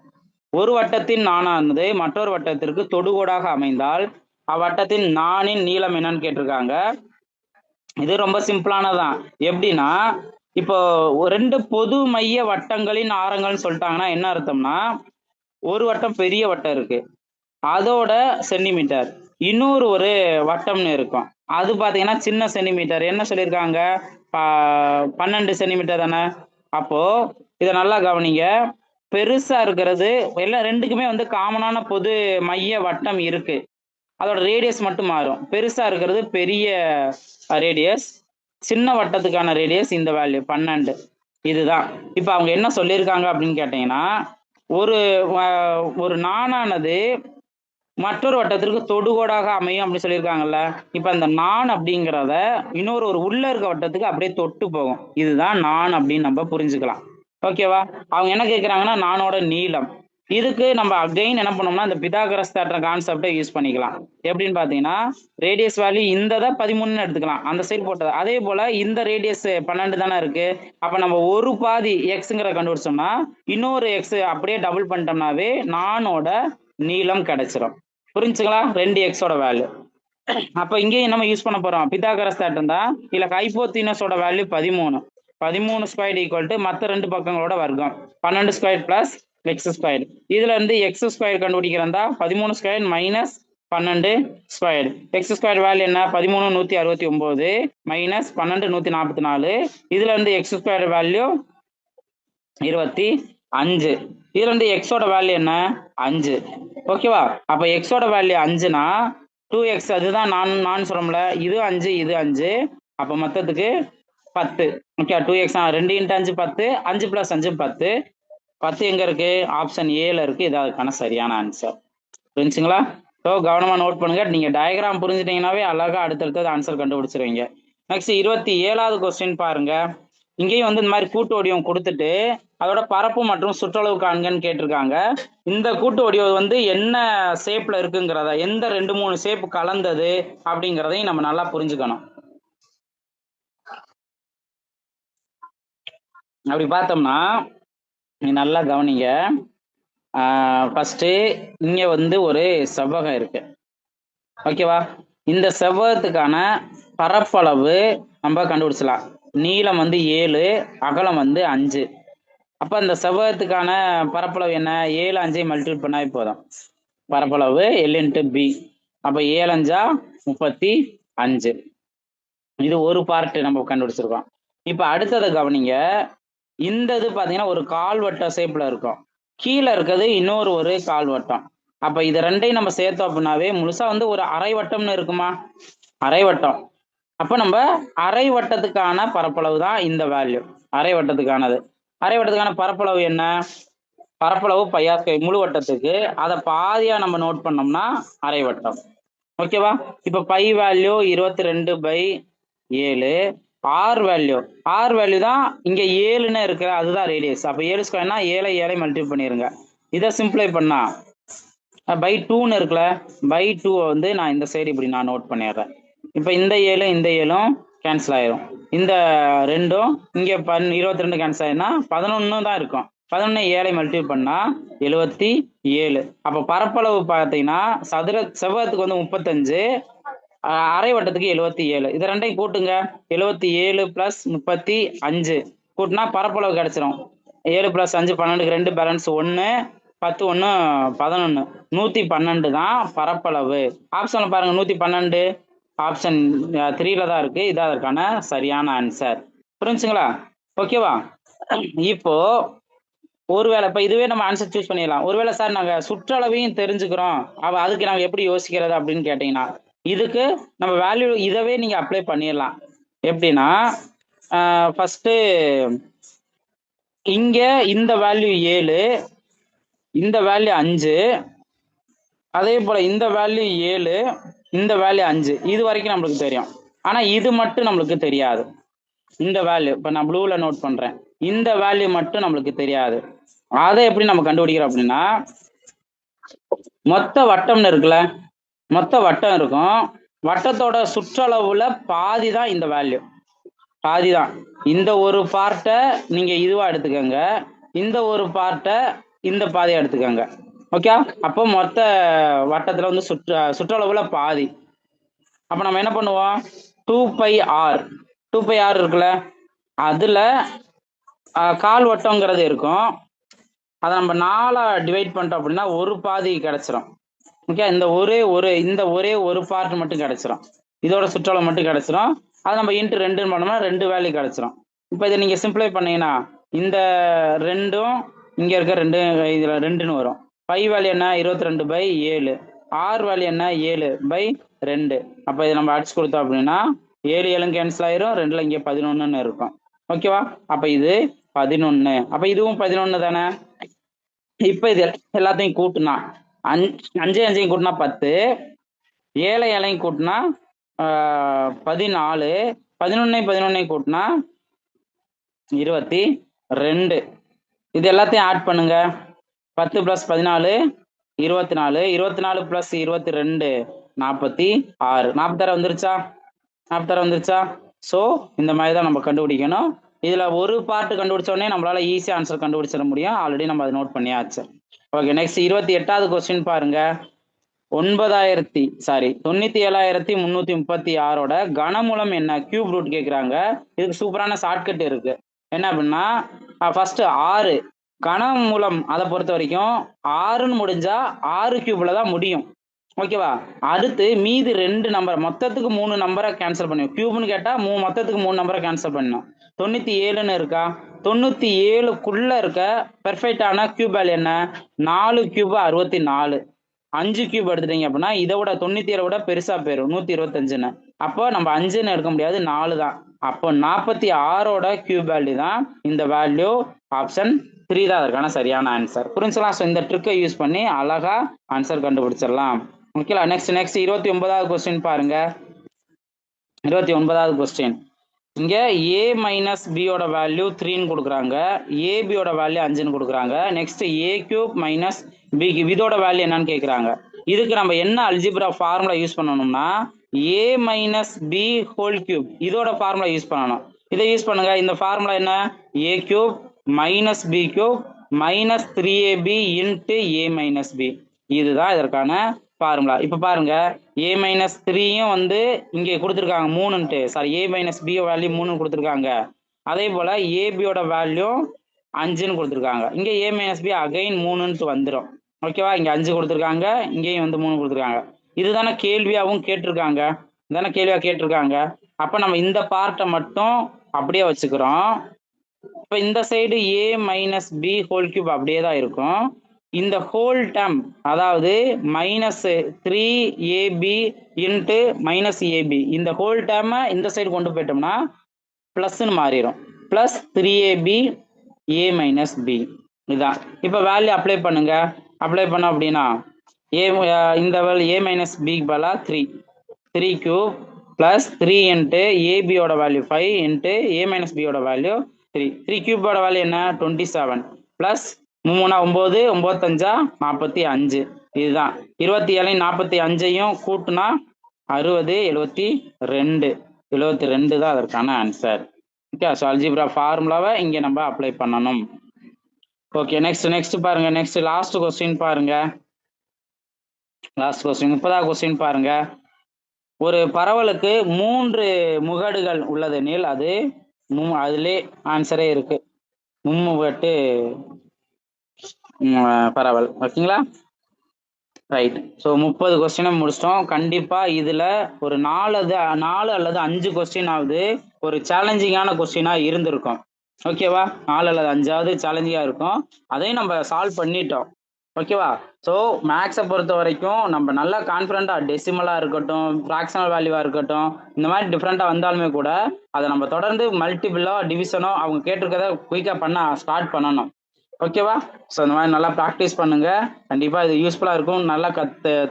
ஒரு வட்டத்தின் நாணானது மற்றொரு வட்டத்திற்கு தொடுகோடாக அமைந்தால் அவ்வட்டத்தின் நாணின் நீளம் என்னன்னு கேட்டிருக்காங்க. இது ரொம்ப சிம்பிளானதான். எப்படின்னா, இப்போ 2 பொது மைய வட்டங்களின் ஆரங்கள்னு சொல்லிட்டாங்கன்னா என்ன அர்த்தம்னா, ஒரு வட்டம் பெரிய வட்டம் இருக்கு, அதோட சென்டிமீட்டர், இன்னொரு ஒரு வட்டம்னு இருக்கும், அது பாத்தீங்கன்னா சின்ன சென்டிமீட்டர். என்ன சொல்லியிருக்காங்க? 12 சென்டிமீட்டர் தானே. அப்போ இதை நல்லா கவனிங்க. பெருசா இருக்கிறது எல்லாம் ரெண்டுக்குமே வந்து காமனான பொது மைய வட்டம் இருக்கு, அதோட ரேடியஸ் மட்டும் மாறும். பெருசா இருக்கிறது பெரிய ரேடியஸ், சின்ன வட்டத்துக்கான ரேடியஸ் இந்த வேல்யூ 12. இதுதான் இப்ப அவங்க என்ன சொல்லியிருக்காங்க அப்படின்னு கேட்டீங்கன்னா, ஒரு நாணானது மற்றொரு வட்டத்திற்கு தொடுகோடாக அமையும் அப்படின்னு சொல்லியிருக்காங்கல்ல. இப்ப அந்த நான் அப்படிங்கிறத இன்னொரு உள்ள இருக்க வட்டத்துக்கு அப்படியே தொட்டு போகும். இதுதான் நான் அப்படின்னு நம்ம புரிஞ்சுக்கலாம். ஓகேவா? அவங்க என்ன கேட்கிறாங்கன்னா, நானோட நீளம். இதுக்கு நம்ம அகைன் என்ன பண்ணோம்னா, இந்த பிதாகரஸ் தேற்றம் கான்செப்டை யூஸ் பண்ணிக்கலாம். எப்படின்னு பாத்தீங்கன்னா, ரேடியஸ் வேல்யூ இந்த 13 எடுத்துக்கலாம், அந்த சைடு போட்டது. அதே போல இந்த ரேடியஸ் 12 தானே இருக்கு. அப்ப நம்ம ஒரு பாதி எக்ஸுங்கிற கண்டுபிடிச்சோம்னா இன்னொரு எக்ஸ் அப்படியே டபுள் பண்ணிட்டோம்னாவே நானோட நீளம் கிடைச்சிரும். புரிஞ்சுங்களா? 2 எக்ஸோட வேல்யூ. அப்ப இங்கேயும் நம்ம யூஸ் பண்ண போறோம் பிதாகரஸ் தேற்றம் தான். இல்ல ஹைபோதீனஸோட வேல்யூ 13. 13 ஸ்கொயர் ஈக்குவல் டு மற்ற 2 பக்கங்களோட வர்க்கம் 12 ஸ்கொயர் பிளஸ் எக்ஸ் ஸ்கொயர். இதுல இருந்து எக்ஸ் ஸ்கொயர் கண்டுபிடிக்கிறதா 13 square minus 12 square. X square value என்ன? 13 169 மைனஸ் 12 144. இதுல இருந்து எக்ஸ் ஸ்கொயர் வேல்யூ 25. இதுல இருந்து எக்ஸோட வேல்யூ என்ன? 5. ஓகேவா? அப்ப எக்ஸோட வேல்யூ 5னா 2x, அதுதான் நான் சொல்றோம்ல, இது 5 இது 5, அப்ப மொத்தத்துக்கு 10. Okay, 2x 2 × 5 10, 5 + 5 10. 10 எங்க இருக்கு? ஆப்ஷன் ஏல இருக்கு. இது அதுக்கான சரியான ஆன்சர். புரிஞ்சுங்களா? ஸோ கவனமா நோட் பண்ணுங்க. நீங்க டயக்ராம் புரிஞ்சுட்டீங்கன்னாவே அழகா அடுத்தடுத்தது ஆன்சர் கண்டுபிடிச்சிருவீங்க. நெக்ஸ்ட் 27வது கொஸ்டின் பாருங்க. இங்கேயும் வந்து இந்த மாதிரி கூட்டு வடிவம் கொடுத்துட்டு அதோட பரப்பு மற்றும் சுற்றளவு காண்கன்னு கேட்டிருக்காங்க. இந்த கூட்டு வடிவம் வந்து என்ன ஷேப்ல இருக்குங்கிறத, எந்த 2-3 ஷேப் கலந்தது அப்படிங்கிறதையும் நம்ம நல்லா புரிஞ்சுக்கணும். அப்படி பார்த்தோம்னா நல்லா கவனிங்க. ஃபர்ஸ்ட் இங்க வந்து ஒரு செவ்வகம் இருக்கு. ஓகேவா? இந்த செவ்வகத்துக்கான பரப்பளவு நம்ம கண்டுபிடிச்சலாம். நீளம் வந்து 7, அகலம் வந்து 5. அப்ப இந்த செவ்வகத்துக்கான பரப்பளவு என்ன? 7 5 மல்டிபிள் பண்ணா போதும். பரப்பளவு L × B. அப்ப 7 5 35. இது ஒரு பார்ட் நம்ம கண்டுபிடிச்சிருக்கோம். இப்ப அடுத்ததை கவனிங்க. இந்த இது பாத்தீங்கன்னா ஒரு கால்வட்ட ஷேப்ல இருக்கும், கீழே இருக்கிறது இன்னொரு ஒரு கால்வட்டம். அப்ப இது ரெண்டையும் நம்ம சேர்த்தோம் அப்படின்னாவே முழுசா வந்து ஒரு அரை வட்டம்னு இருக்குமா? அரை வட்டம். அப்ப நம்ம அரை வட்டத்துக்கான பரப்பளவு தான் இந்த வேல்யூ. அரை வட்டத்துக்கானது. அரை வட்டத்துக்கான பரப்பளவு என்ன? பரப்பளவு πr². முழு வட்டத்துக்கு அதை பாதியா நம்ம நோட் பண்ணோம்னா அரை வட்டம். ஓகேவா? இப்ப பை வேல்யூ 22/7. ஆர் வேல்யூ தான் இங்க 7ன்னு இருக்கிற, அதுதான் ரேடியஸ். அப்ப 7 ஸ்கொயர்னா 7 7 மல்டிபிள் பண்ணிருங்க. இதை சிம்பிளை பண்ணா பை 2ன்னு இருக்குல்ல, பை 2 வந்து நான் இந்த சைடு இப்படி நான் நோட் பண்ணிடுறேன். இப்ப இந்த 7 இந்த 7 கேன்சல் ஆயிரும். இந்த 2ம் இங்க 22 கேன்சல் ஆயிருந்தா 11 தான் இருக்கும். 11 7 மல்டிபிள் பண்ணா 77. அப்ப பரப்பளவு பார்த்தீங்கன்னா செவ்வகத்துக்கு வந்து 35, அரை வட்டத்துக்கு 77. இது ரெண்டையும் கூட்டுங்க. 77 + 35 கூட்டினா பரப்பளவு கிடைச்சிரும். 7 + 5 12க்கு 2 பேலன்ஸ் 1, 10 1 11, 112 தான் பரப்பளவு. ஆப்ஷன்ல பாருங்க 112 ஆப்ஷன் 3ல தான் இருக்கு. இது அதற்கான சரியான ஆன்சர். புரிஞ்சுங்களா? ஓகேவா? இப்போ ஒருவேளை இப்ப இதுவே நம்ம ஆன்சர் சூஸ் பண்ணிடலாம். ஒருவேளை சார் நாங்க சுற்றளவையும் தெரிஞ்சுக்கிறோம், அதுக்கு நாங்க எப்படி யோசிக்கிறது அப்படின்னு கேட்டீங்கன்னா, இதுக்கு நம்ம வேல்யூ இதவே நீங்க அப்ளை பண்ணிடலாம். எப்படின்னா, ஃபர்ஸ்ட் இங்க இந்த வேல்யூ 7, இந்த வேல்யூ 5, அதே போல இந்த வேல்யூ 7, இந்த வேல்யூ 5. இது வரைக்கும் நம்மளுக்கு தெரியும். ஆனா இது மட்டும் நம்மளுக்கு தெரியாது. இந்த வேல்யூ இப்ப நான் ப்ளூல நோட் பண்றேன், இந்த வேல்யூ மட்டும் நம்மளுக்கு தெரியாது. அதை எப்படி நம்ம கண்டுபிடிக்கிறோம் அப்படின்னா, மொத்த வட்டம்னு இருக்குல்ல, மொத்த வட்டம் இருக்கும். வட்டத்தோட சுற்றளவுல பாதி தான் இந்த வேல்யூ, பாதி தான். இந்த ஒரு பார்ட்டை நீங்க இதுவா எடுத்துக்கோங்க, இந்த ஒரு பார்ட்டை இந்த பாதியா எடுத்துக்கோங்க. ஓகே, அப்போ மொத்த வட்டத்துல வந்து சுற்றளவுல பாதி. அப்ப நம்ம என்ன பண்ணுவோம், 2πr 2πr இருக்குல்ல, அதுல கால் வட்டங்கிறது இருக்கும். அதை நம்ம 4 டிவைட் பண்ணிட்டோம் அப்படின்னா ஒரு பாதி கிடைச்சிரும். ஓகே, இந்த ஒரே ஒரு பார்ட் மட்டும் கிடைச்சிரும், இதோட சுற்றளவு மட்டும் கிடைச்சிரும். அதை நம்ம இன்ட்டு 2 பண்ணோம்னா 2 வேல்யூ கிடைச்சிரும். இப்போ இதை நீங்க சிம்பிளை பண்ணீங்கன்னா இந்த 2ம் இங்க இருக்க 2 இதுல 2ன்னு வரும். பை வேல்யூ என்ன, 22/7. ஆர் வேல்யூ என்ன, 7/2. அப்ப இதை நம்ம அடிச்சு கொடுத்தோம் அப்படின்னா 7 7 கேன்சல் ஆயிரும், 2ல இங்க 11ன்னு இருக்கும். ஓகேவா, அப்ப இது 11. அப்ப இதுவும் 11 தானே. இப்ப இது எல்லாத்தையும் கூட்டுனா 5 5 கூட்டினா 10, 7 7 கூட்டினா 14, 11 11 கூட்டினா 22. இது எல்லாத்தையும் ஆட் பண்ணுங்க. 10 + 14 24, 24 + 22 46. 46 வந்துருச்சா, 46 வந்துருச்சா. ஸோ இந்த மாதிரி தான் நம்ம கண்டுபிடிக்கணும். இதுல ஒரு பார்ட் கண்டுபிடிச்ச உடனே நம்மளால ஈஸியா ஆன்சர் கண்டுபிடிச்சிட முடியும். ஆல்ரெடி நம்ம அதை நோட் பண்ணியாச்சு. ஓகே, நெக்ஸ்ட் 28வது கொஸ்டின் பாருங்க. 97,336 கனமூலம் என்ன, கியூப் ரூட் கேட்குறாங்க. இதுக்கு சூப்பரான ஷார்ட்கட் இருக்கு. என்ன அப்படின்னா, ஃபர்ஸ்ட் 6 கனமூலம், அதை பொறுத்த வரைக்கும் 6ன்னு முடிஞ்சா 6 கியூப்ல தான் முடியும். ஓகேவா, அடுத்து மீதி 2 நம்பர், மொத்தத்துக்கு 3 நம்பரை கேன்சல் பண்ணுவோம். கியூப்னு கேட்டா மொத்தத்துக்கு 3 நம்பரை கேன்சல் பண்ணணும். 97ன்னு இருக்கா, 97க்குள்ள இருக்க பெர்ஃபெக்டான கியூப் வேல்யூ என்ன, 4 கியூப் 64. 5 கியூப் எடுத்துட்டீங்க அப்படின்னா இதை விட 97 விட பெருசா போயிடும், 125ன்னு. அப்போ நம்ம 5ன்னு எடுக்க முடியாது, 4 தான். அப்போ 46ஓட கியூப் வேல்யூ தான் இந்த வேல்யூ. ஆப்ஷன் 3 தான் அதற்கான சரியான ஆன்சர். புரிஞ்சுக்கலாம். ஸோ இந்த ட்ரிக்கை யூஸ் பண்ணி அழகா ஆன்சர் கண்டுபிடிச்சிடலாம். ஓகேலா. நெக்ஸ்ட் 29வது கொஸ்டின் பாருங்க. 29வது கொஸ்டின், இங்க a - b-யோட வேல்யூ 3ன்னு கொடுக்குறாங்க, ab-யோட வேல்யூ 5ன்னு கொடுக்குறாங்க. நெக்ஸ்ட் a³ - b, இதோட வேல்யூ என்னன்னு கேட்குறாங்க. இதுக்கு நம்ம என்ன அல்ஜிப்ரா ஃபார்முலா யூஸ் பண்ணணும்னா a - b ஹோல் கியூப், இதோட ஃபார்முலா யூஸ் பண்ணணும். இதை யூஸ் பண்ணுங்க. இந்த ஃபார்முலா என்ன, a³ - b³ -3ab × a - b. இதுதான் இதற்கான ஃபார்முலா. இப்ப பாருங்க, a - 3யும் வந்து இங்கே கொடுத்துருக்காங்க 3ன்ட்டு, சாரி a - b வேல்யூ 3 கொடுத்துருக்காங்க. அதே போல ab-யோட வேல்யூ 5ன்னு கொடுத்துருக்காங்க. இங்க a - b அகைன் 3ன்ட்டு வந்துடும். ஓகேவா, இங்க 5 கொடுத்துருக்காங்க, இங்கேயும் வந்து 3 கொடுத்துருக்காங்க. இதுதானே கேள்வியாகவும் கேட்டிருக்காங்க, இதுதானே கேள்வியா கேட்டிருக்காங்க. அப்ப நம்ம இந்த பார்ட்டை மட்டும் அப்படியே வச்சுக்கிறோம். இப்ப இந்த side a - b whole cube அப்படியே தான் இருக்கும். இந்த ஹோல் டேர்ம், அதாவது -3ab × -ab, இந்த ஹோல் டேர்மை இந்த சைடு கொண்டு போயிட்டோம்னா பிளஸ்ன்னு மாறிடும், +3ab a - b. இதுதான். இப்ப வேல்யூ அப்ளை பண்ணுங்க. அப்ளை பண்ண அப்படின்னா இந்த வேல்யூ a - b பதிலா 3 கியூப் +3 × ab-யோட வேல்யூ 5 × a - b-யோட வேல்யூ 3 கியூபோட வேல்யூ என்ன, 27 + 3 9 9 5 45. இதுதான் 27 45ஐயும் கூட்டினா 60 72 தான் அதற்கான ஆன்சர். ஓகே, ஸோ அல்ஜிப்ரா ஃபார்முலாவை இங்க நம்ம அப்ளை பண்ணணும். ஓகே, நெக்ஸ்ட் பாருங்க. நெக்ஸ்ட் லாஸ்ட் கொஸ்டின் பாருங்க. லாஸ்ட் கொஸ்டின் 30வது கொஸ்டின் பாருங்க. ஒரு பரவலுக்கு 3 முகடுகள் உள்ளதெனில் அது அதிலே ஆன்சரே இருக்கு, மும்முகட்டு பரவல். ஓகேங்களா, ரைட். ஸோ 30 கொஸ்டினை முடிச்சிட்டோம். கண்டிப்பா இதுல ஒரு 4 அல்லது 5 கொஸ்டின் ஆகுது ஒரு சேலஞ்சிங்கான கொஸ்டினா இருந்திருக்கும். ஓகேவா, 4 அல்லது 5ஆவது சேலஞ்சிங்கா இருக்கும். அதையும் நம்ம சால்வ் பண்ணிட்டோம். ஓகேவா. ஸோ மேக்ஸை பொறுத்த வரைக்கும் நம்ம நல்லா கான்ஃபிடென்ட்டாக டெசிமலாக இருக்கட்டும், ஃப்ராக்ஷனல் வேல்யூவாக இருக்கட்டும், இந்த மாதிரி டிஃப்ரெண்ட்டாக வந்தாலுமே கூட அதை நம்ம தொடர்ந்து மல்டிபிளோ டிவிஷனோ அவங்க கேட்டிருக்கதை குயிக்காக பண்ண ஸ்டார்ட் பண்ணணும். ஓகேவா. ஸோ இந்த மாதிரி நல்லா ப்ராக்டிஸ் பண்ணுங்க. கண்டிப்பாக இது யூஸ்ஃபுல்லாக இருக்கும். நல்லா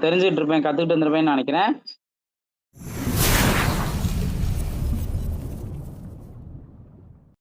தெரிஞ்சுட்டு இருப்பேன், கற்றுக்கிட்டு இருந்திருப்பேன்னு நினைக்கிறேன்.